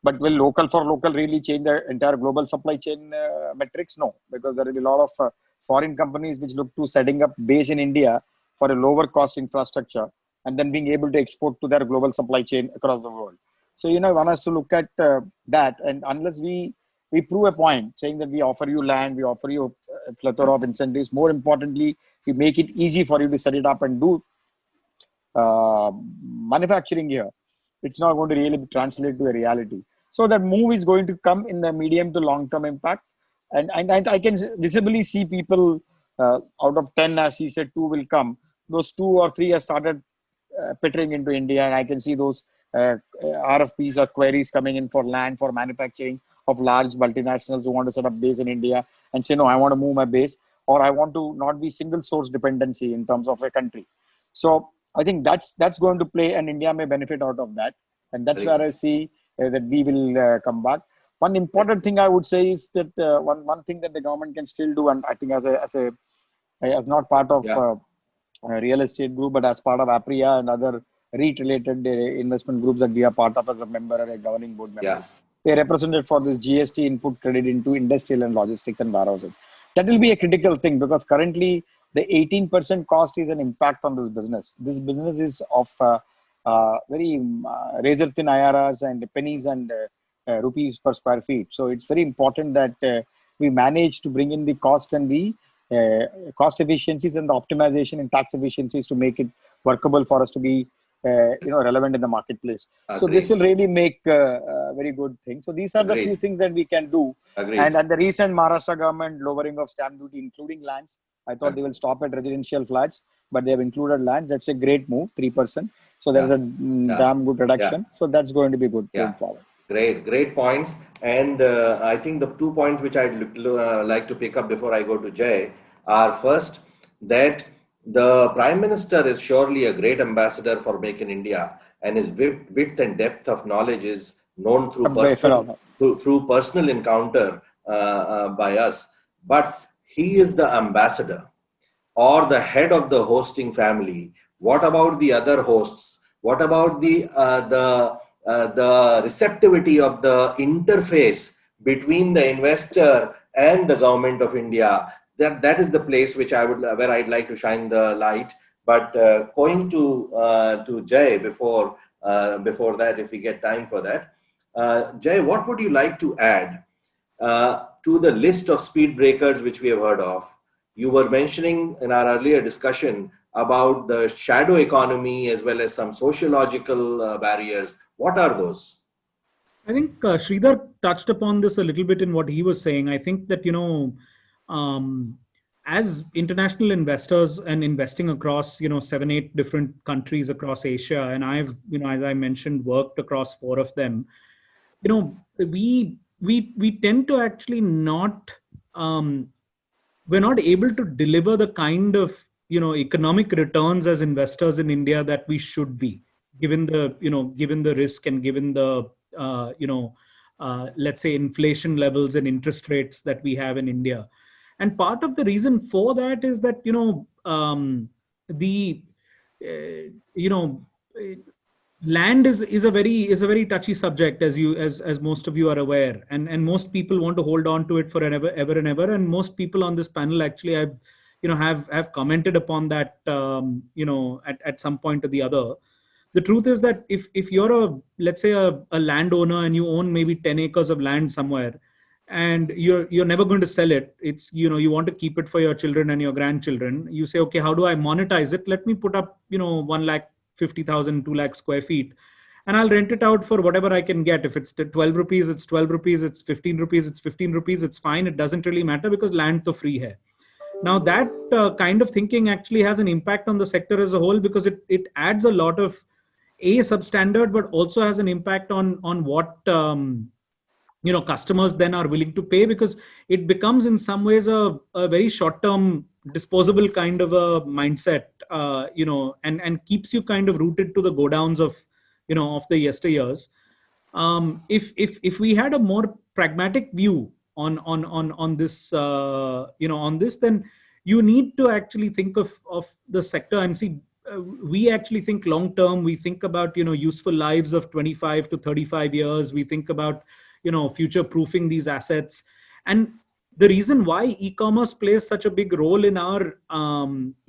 But will local for local really change the entire global supply chain metrics? No, because there will be a lot of foreign companies which look to setting up base in India for a lower cost infrastructure and then being able to export to their global supply chain across the world. So, one has to look at that. And unless we prove a point saying that we offer you land, we offer you a plethora of incentives, more importantly, we make it easy for you to set it up and do manufacturing here, it's not going to really translate to a reality. So that move is going to come in the medium to long-term impact. And I can visibly see people out of 10, as he said, 2 will come. Those 2 or 3 have started petering into India, and I can see those RFPs or queries coming in for land for manufacturing of large multinationals who want to set up base in India and say, no, I want to move my base, or I want to not be single source dependency in terms of a country. So I think that's going to play, and India may benefit out of that. And that's where I see that we will come back. One important thing I would say is that one thing that the government can still do, and I think as not part of real estate group, but as part of APRIA and other REIT-related investment groups that we are part of as a member and a governing board member. They represented for this GST input credit into industrial and logistics and warehousing. That will be a critical thing, because currently the 18% cost is an impact on this business. This business is of very razor thin IRRs and pennies and rupees per square feet. So it's very important that we manage to bring in the cost and the cost efficiencies and the optimization and tax efficiencies to make it workable for us to be relevant in the marketplace. So this will really make a very good thing. So these are the few things that we can do. And the recent Maharashtra government lowering of stamp duty, including lands, I thought they will stop at residential flats, but they have included lands. That's a great move, 3%. So there's a damn good reduction. So that's going to be good going forward. Great points. And I think the 2 points which I'd like to pick up before I go to Jay are, first, that the Prime Minister is surely a great ambassador for Make in India, and his width and depth of knowledge is known through personal encounter by us. But he is the ambassador or the head of the hosting family. What about the other hosts? What about the receptivity of the interface between the investor and the government of India? That is the place which where I'd like to shine the light. But going to Jay before that, if we get time for that, Jay, what would you like to add to the list of speed breakers which we have heard of? You were mentioning in our earlier discussion about the shadow economy as well as some sociological barriers. What are those? I think Sridhar touched upon this a little bit in what he was saying. I think that, as international investors and investing across, 7-8 different countries across Asia, and I've, as I mentioned, worked across 4 of them, we tend to actually not, we're not able to deliver the kind of, economic returns as investors in India that we should be, given the risk and given the, let's say, inflation levels and interest rates that we have in India. And part of the reason for that is that, land is a very touchy subject, as most of you are aware, and most people want to hold on to it forever, ever and ever. And most people on this panel actually have commented upon that, at some point or the other. The truth is that if you're let's say a landowner and you own maybe 10 acres of land somewhere, and you're never going to sell it, it's, you want to keep it for your children and your grandchildren. You say, okay, how do I monetize it? Let me put up, 150,000, 2 lakh square feet, and I'll rent it out for whatever I can get. If it's 12 rupees, it's 12 rupees. It's 15 rupees, it's 15 rupees. It's fine. It doesn't really matter, because land to free hai. Now that kind of thinking actually has an impact on the sector as a whole, because it adds a lot of substandard, but also has an impact on what customers then are willing to pay, because it becomes in some ways a very short-term disposable kind of a mindset, and keeps you kind of rooted to the go downs of the yesteryears. If we had a more pragmatic view on this, then you need to actually think of the sector and see. We actually think long term. We think about useful lives of 25 to 35 years. We think about future proofing these assets. And the reason why e-commerce plays such a big role in our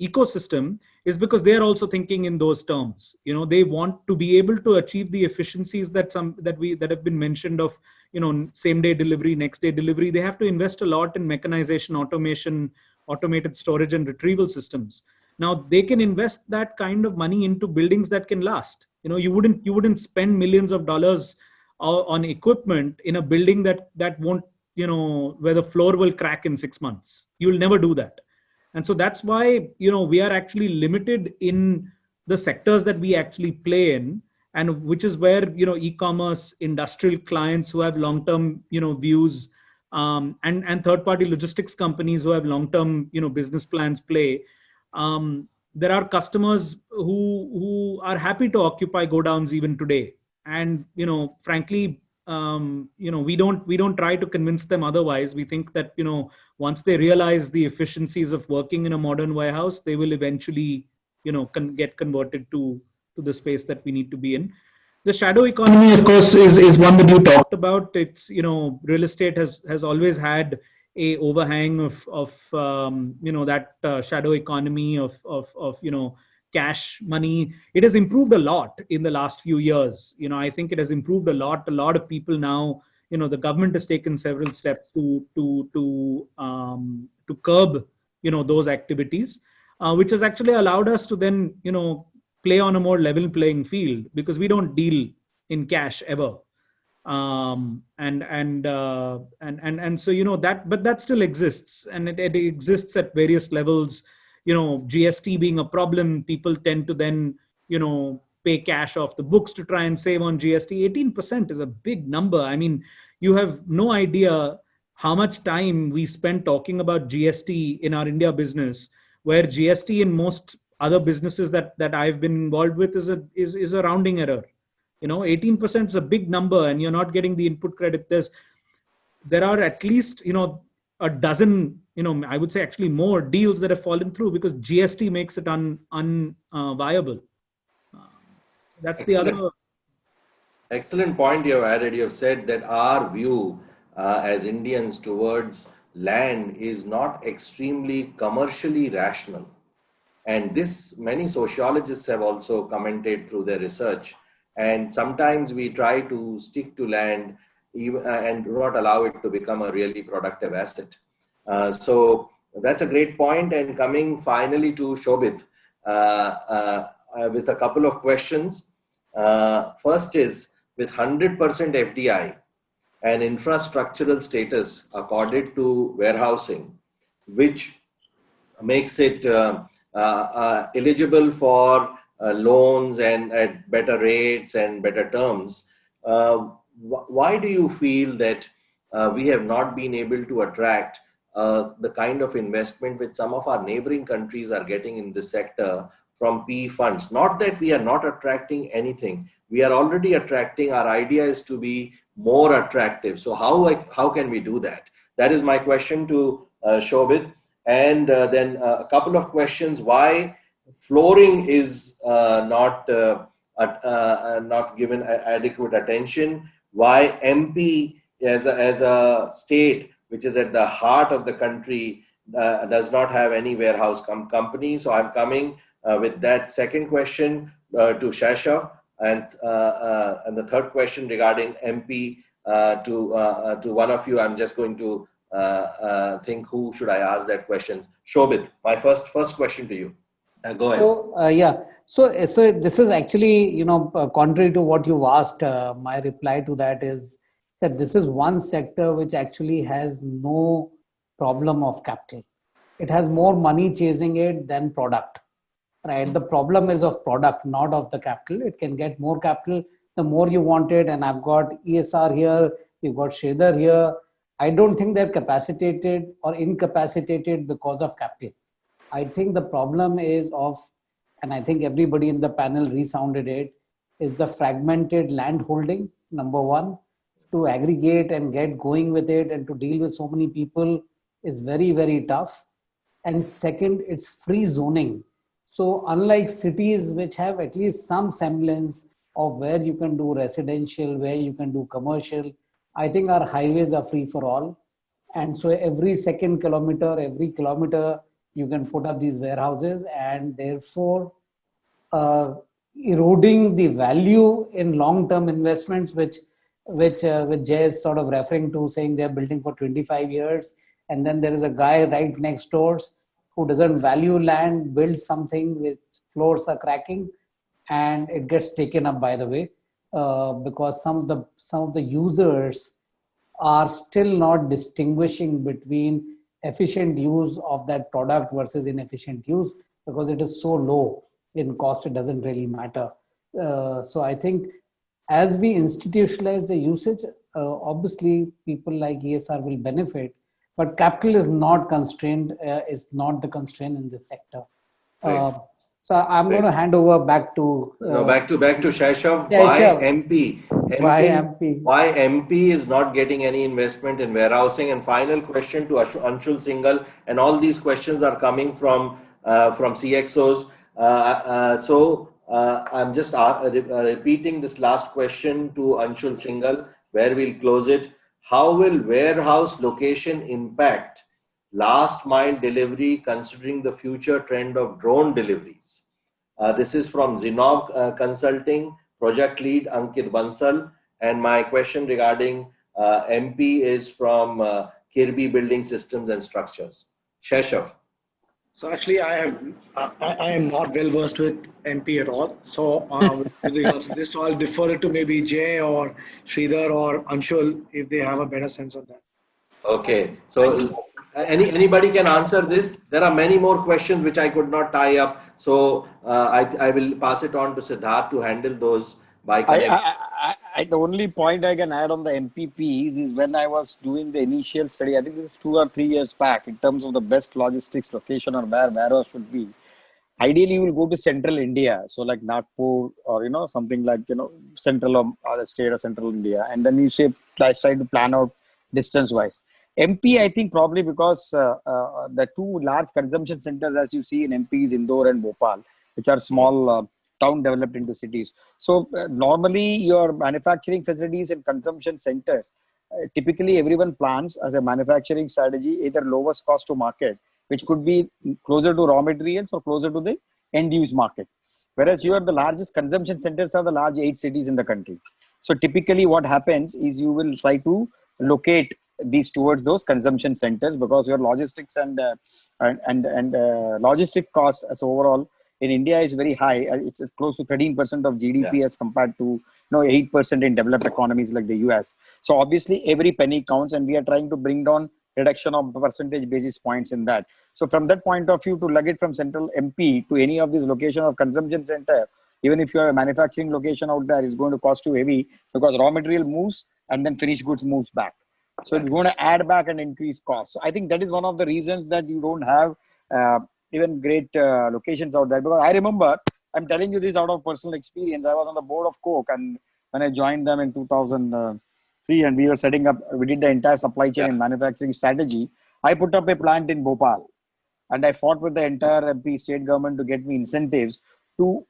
ecosystem is because they are also thinking in those terms. They want to be able to achieve the efficiencies that have been mentioned of same day delivery, next day delivery. They have to invest a lot in mechanization, automation, automated storage and retrieval systems. Now they can invest that kind of money into buildings that can last. You wouldn't spend millions of dollars on equipment in a building that won't, where the floor will crack in 6 months. You will never do that. And so that's why, we are actually limited in the sectors that we actually play in. and which is where, e-commerce, industrial clients who have long-term, views, and third-party logistics companies who have long-term, business plans play. There are customers who are happy to occupy go downs even today, and frankly, we don't try to convince them otherwise. We think that once they realize the efficiencies of working in a modern warehouse, they will eventually get converted to the space that we need to be in. The shadow economy, of course, is one that you talked about. It's real estate has always had a overhang of that shadow economy of cash money. It has improved a lot in the last few years. I think it has improved a lot. A lot of people now, the government has taken several steps to curb those activities, which has actually allowed us to then play on a more level playing field, because we don't deal in cash ever. And so that, but that still exists, and it exists at various levels. GST being a problem, people tend to then pay cash off the books to try and save on GST. 18% is a big number. I mean, you have no idea how much time we spend talking about GST in our India business, where GST in most other businesses that I've been involved with is a rounding error. 18% is a big number, and you're not getting the input credit. There are at least a dozen, I would say actually more deals that have fallen through because GST makes it unviable. That's the other. Excellent point you have added. You have said that our view as Indians towards land is not extremely commercially rational. And this, many sociologists have also commented through their research. And sometimes we try to stick to land and do not allow it to become a really productive asset. So that's a great point. And coming finally to Shobhit with a couple of questions. First is, with 100% FDI and infrastructural status accorded to warehousing, which makes it eligible for loans and at better rates and better terms, why do you feel that we have not been able to attract the kind of investment which some of our neighboring countries are getting in this sector from PE funds? Not that we are not attracting anything. We are already attracting. Our idea is to be more attractive. So how can we do that? That is my question to Shobhit. And then a couple of questions. Why flooring is not given adequate attention? Why MP as a state, which is at the heart of the country, does not have any warehouse company? So I'm coming with that second question to Shashav, and the third question regarding MP to one of you. I'm just going to think who should I ask that question. Shobhit, my first question to you. Go ahead. So this is actually, contrary to what you've asked, my reply to that is that this is one sector which actually has no problem of capital. It has more money chasing it than product, right? The problem is of product, not of the capital. It can get more capital the more you want it. And I've got ESR here, you've got Sridhar here. I don't think they're capacitated or incapacitated because of capital. I think the problem is and I think everybody in the panel resounded it, is the fragmented land holding, number one. To aggregate and get going with it and to deal with so many people is very, very tough. And second, it's free zoning. So unlike cities which have at least some semblance of where you can do residential, where you can do commercial, I think our highways are free for all. And so every second kilometer, every kilometer, you can put up these warehouses, and therefore eroding the value in long-term investments, which Jay is sort of referring to, saying they're building for 25 years. And then there is a guy right next door who doesn't value land, builds something with floors are cracking, and it gets taken up, by the way, because some of the users are still not distinguishing between efficient use of that product versus inefficient use, because it is so low in cost, it doesn't really matter. So I think as we institutionalize the usage, obviously people like ESR will benefit, but capital is not constrained, is not the constraint in this sector. Right. So I'm going to hand over back to back to Shaishav. Yeah, Why sure. MP? Why MP? Why MP is not getting any investment in warehousing? And final question to Anshul Singhal. And all these questions are coming from CXOs. So I'm just repeating this last question to Anshul Singhal, where we'll close it. How will warehouse location impact last mile delivery, considering the future trend of drone deliveries? This is from Zinov Consulting, project lead Ankit Bansal. And my question regarding MP is from Kirby Building Systems and Structures. Shaishav. So actually, I am not well versed with MP at all. So with regards to this, so I'll defer it to maybe Jay or Sridhar or Anshul if they have a better sense of that. Okay, so anybody can answer this. There are many more questions which I could not tie up. So I will pass it on to Siddharth to handle those by the only point I can add on the MPPs is when I was doing the initial study, I think this is 2 or 3 years back, in terms of the best logistics location or where warehouse should be. Ideally, you will go to central India, so like Nagpur or something like central or the state of central India, and then you try to plan out distance wise. MP, I think probably because the two large consumption centers, as you see in MP, is Indore and Bhopal, which are small town developed into cities. So normally your manufacturing facilities and consumption centers, typically everyone plans as a manufacturing strategy either lowest cost to market, which could be closer to raw materials or closer to the end use market. Whereas the largest consumption centers are the large 8 cities in the country. So typically what happens is you will try to locate these towards those consumption centers, because your logistics and logistic cost as overall in India is very high. It's close to 13% of GDP as compared to 8% in developed economies like the US. So obviously every penny counts, and we are trying to bring down reduction of percentage basis points in that. So from that point of view, to lug it from central MP to any of these location of consumption center, even if you have a manufacturing location out there, is going to cost you heavy, because raw material moves and then finished goods moves back. So it's going to add back and increase costs. So I think that is one of the reasons that you don't have even great locations out there. Because I remember, I'm telling you this out of personal experience, I was on the board of Coke, and when I joined them in 2003, and we were setting up, we did the entire supply chain and manufacturing strategy. I put up a plant in Bhopal, and I fought with the entire MP state government to get me incentives to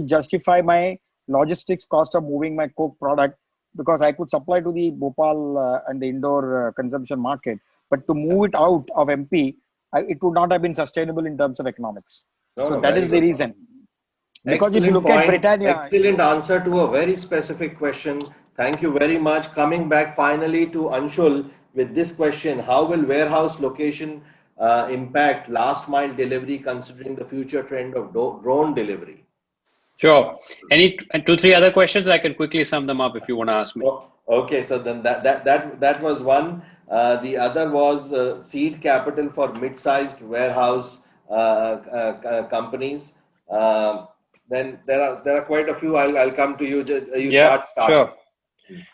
justify my logistics cost of moving my Coke product, because I could supply to the Bhopal and the Indore consumption market. But to move it out of MP, it would not have been sustainable in terms of economics. So that is the reason. Because if you look at Britannia... Excellent answer to a very specific question. Thank you very much. Coming back finally to Anshul with this question: how will warehouse location impact last mile delivery, considering the future trend of drone delivery? Sure. Any 2-3 other questions? I can quickly sum them up if you want to ask me. Okay, so then that was one. The other was seed capital for mid-sized warehouse companies. Then there are quite a few. I'll come to you. Start. Sure.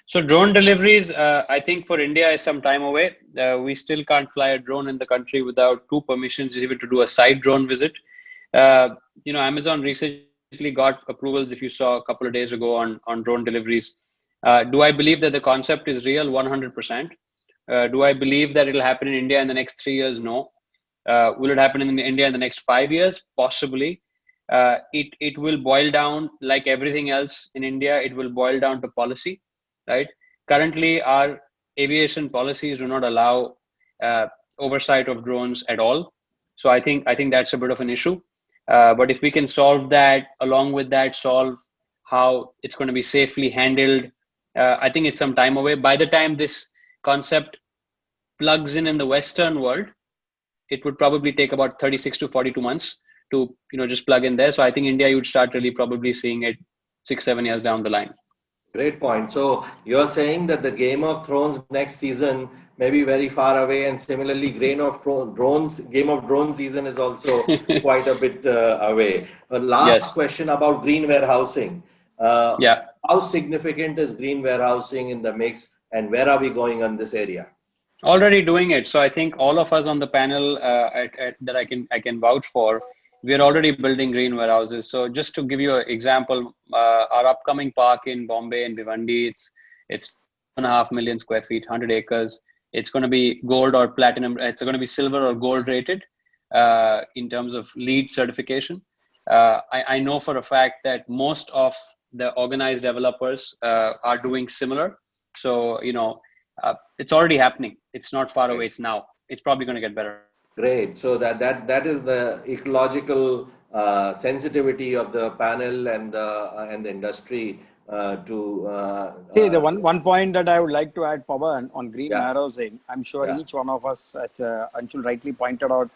So drone deliveries, I think for India is some time away. We still can't fly a drone in the country without 2 permissions, even to do a side drone visit. Amazon recently got approvals, if you saw a couple of days ago, on drone deliveries. Do I believe that the concept is real? 100%. Do I believe that it'll happen in India in the next 3 years? No. Will it happen in India in the next 5 years? Possibly. It will boil down, like everything else in India, it will boil down to policy, right? Currently, our aviation policies do not allow oversight of drones at all. So I think that's a bit of an issue. But if we can solve that, along with that, solve how it's going to be safely handled, I think it's some time away. By the time this concept plugs in the Western world, it would probably take about 36 to 42 months to just plug in there. So I think India, you would start really probably seeing it 6-7 years down the line. Great point. So you're saying that the Game of Thrones next season may be very far away, and similarly Game of Drones season is also quite a bit away. Last question about green warehousing. Yeah. How significant is green warehousing in the mix, and where are we going on this area? Already doing it. So I think all of us on the panel that I can vouch for, we are already building green warehouses. So just to give you an example, our upcoming park in Bombay and Bhiwandi, it's 2.5 million square feet, 100 acres. It's going to be gold or platinum. It's going to be silver or gold rated in terms of LEED certification. I know for a fact that most of the organized developers are doing similar. So, it's already happening. It's not far away. It's now. It's probably going to get better. Great. So that is the ecological sensitivity of the panel and the industry See, the one point that I would like to add, Pawan, on green Yeah. warehousing, I'm sure Yeah. each one of us, as Anshul rightly pointed out,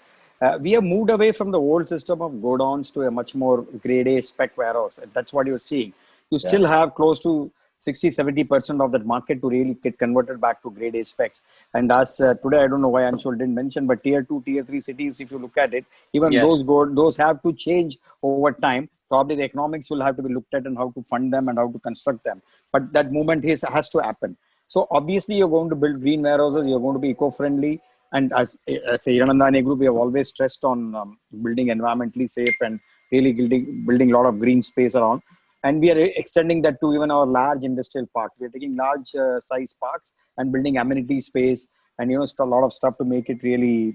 we have moved away from the old system of godowns to a much more grade A spec warehouse. And that's what you're seeing. You still have close to 60-70% of that market to really get converted back to grade A specs. And as today, I don't know why Anshul didn't mention, but tier 2, tier 3 cities, if you look at it, even Yes. those have to change over time. Probably the economics will have to be looked at and how to fund them and how to construct them. But that movement has to happen. So obviously, you're going to build green warehouses, you're going to be eco-friendly. And as a Hiranandani group, we have always stressed on building environmentally safe and really building a lot of green space around. And we are extending that to even our large industrial parks. We are taking large size parks and building amenity space and a lot of stuff to make it really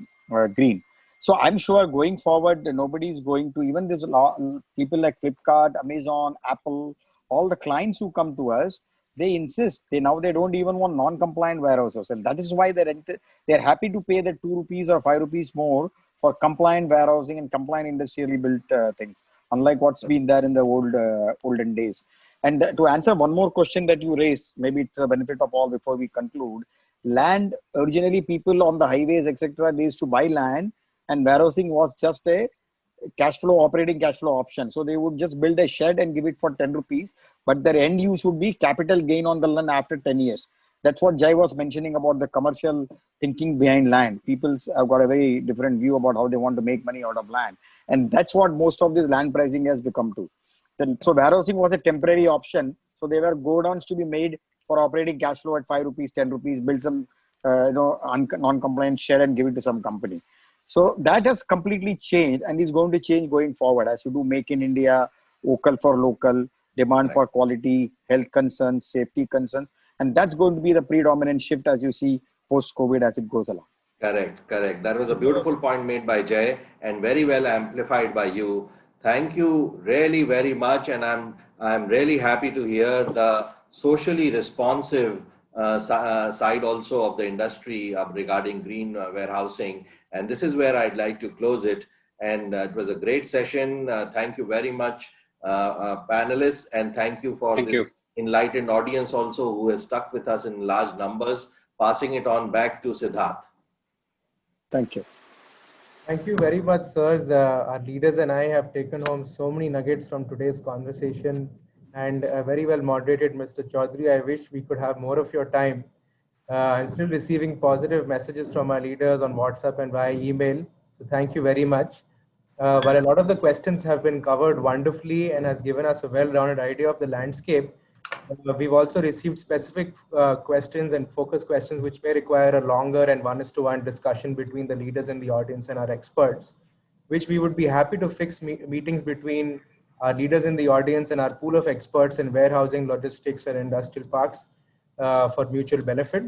green. So I'm sure going forward, nobody's going to, even there's a lot people like Flipkart, Amazon, Apple, all the clients who come to us, they insist. They don't even want non-compliant warehouses, and that is why they're happy to pay the 2 rupees or 5 rupees more for compliant warehousing and compliant industrially built things, unlike what's been there in the olden days. And to answer one more question that you raised, maybe to the benefit of all before we conclude, land, originally people on the highways, etc., they used to buy land, and warehousing was just a operating cash flow option. So they would just build a shed and give it for 10 rupees, but their end use would be capital gain on the land after 10 years. That's what Jai was mentioning about the commercial thinking behind land. People have got a very different view about how they want to make money out of land. And that's what most of this land pricing has become to. So warehousing was a temporary option. So there were godowns to be made for operating cash flow at 5 rupees, 10 rupees, build some non-compliant shed and give it to some company. So that has completely changed and is going to change going forward as you do make in India, vocal for local, demand for quality, health concerns, safety concerns. And that's going to be the predominant shift as you see post-COVID as it goes along. Correct. That was a beautiful point made by Jai and very well amplified by you. Thank you really very much. And I'm really happy to hear the socially responsive side also of the industry regarding green warehousing. And this is where I'd like to close it. And it was a great session. Thank you very much, panelists. And thank you for this enlightened audience also who has stuck with us in large numbers. Passing it on back to Siddharth. Thank you. Thank you very much, sirs. Our leaders and I have taken home so many nuggets from today's conversation, and very well moderated, Mr. Chaudhary. I wish we could have more of your time. I'm still receiving positive messages from our leaders on WhatsApp and via email. So thank you very much. But a lot of the questions have been covered wonderfully and has given us a well-rounded idea of the landscape. We've also received specific questions and focus questions which may require a longer and one-to-one discussion between the leaders in the audience and our experts, which we would be happy to fix meetings between our leaders in the audience and our pool of experts in warehousing, logistics, and industrial parks for mutual benefit.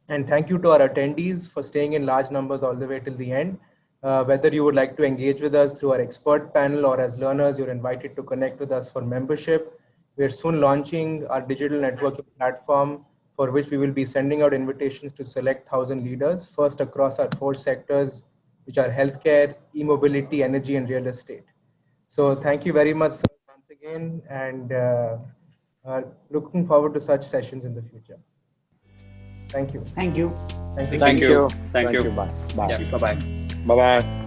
And thank you to our attendees for staying in large numbers all the way till the end. Whether you would like to engage with us through our expert panel or as learners, you're invited to connect with us for membership. We're soon launching our digital networking platform for which we will be sending out invitations to select 1,000 leaders, first across our 4 sectors, which are healthcare, e-mobility, energy, and real estate. So thank you very much, sir, once again, and looking forward to such sessions in the future. Thank you. Thank you. Thank you. Thank you. Bye. Bye. Yeah, bye-bye. Bye-bye.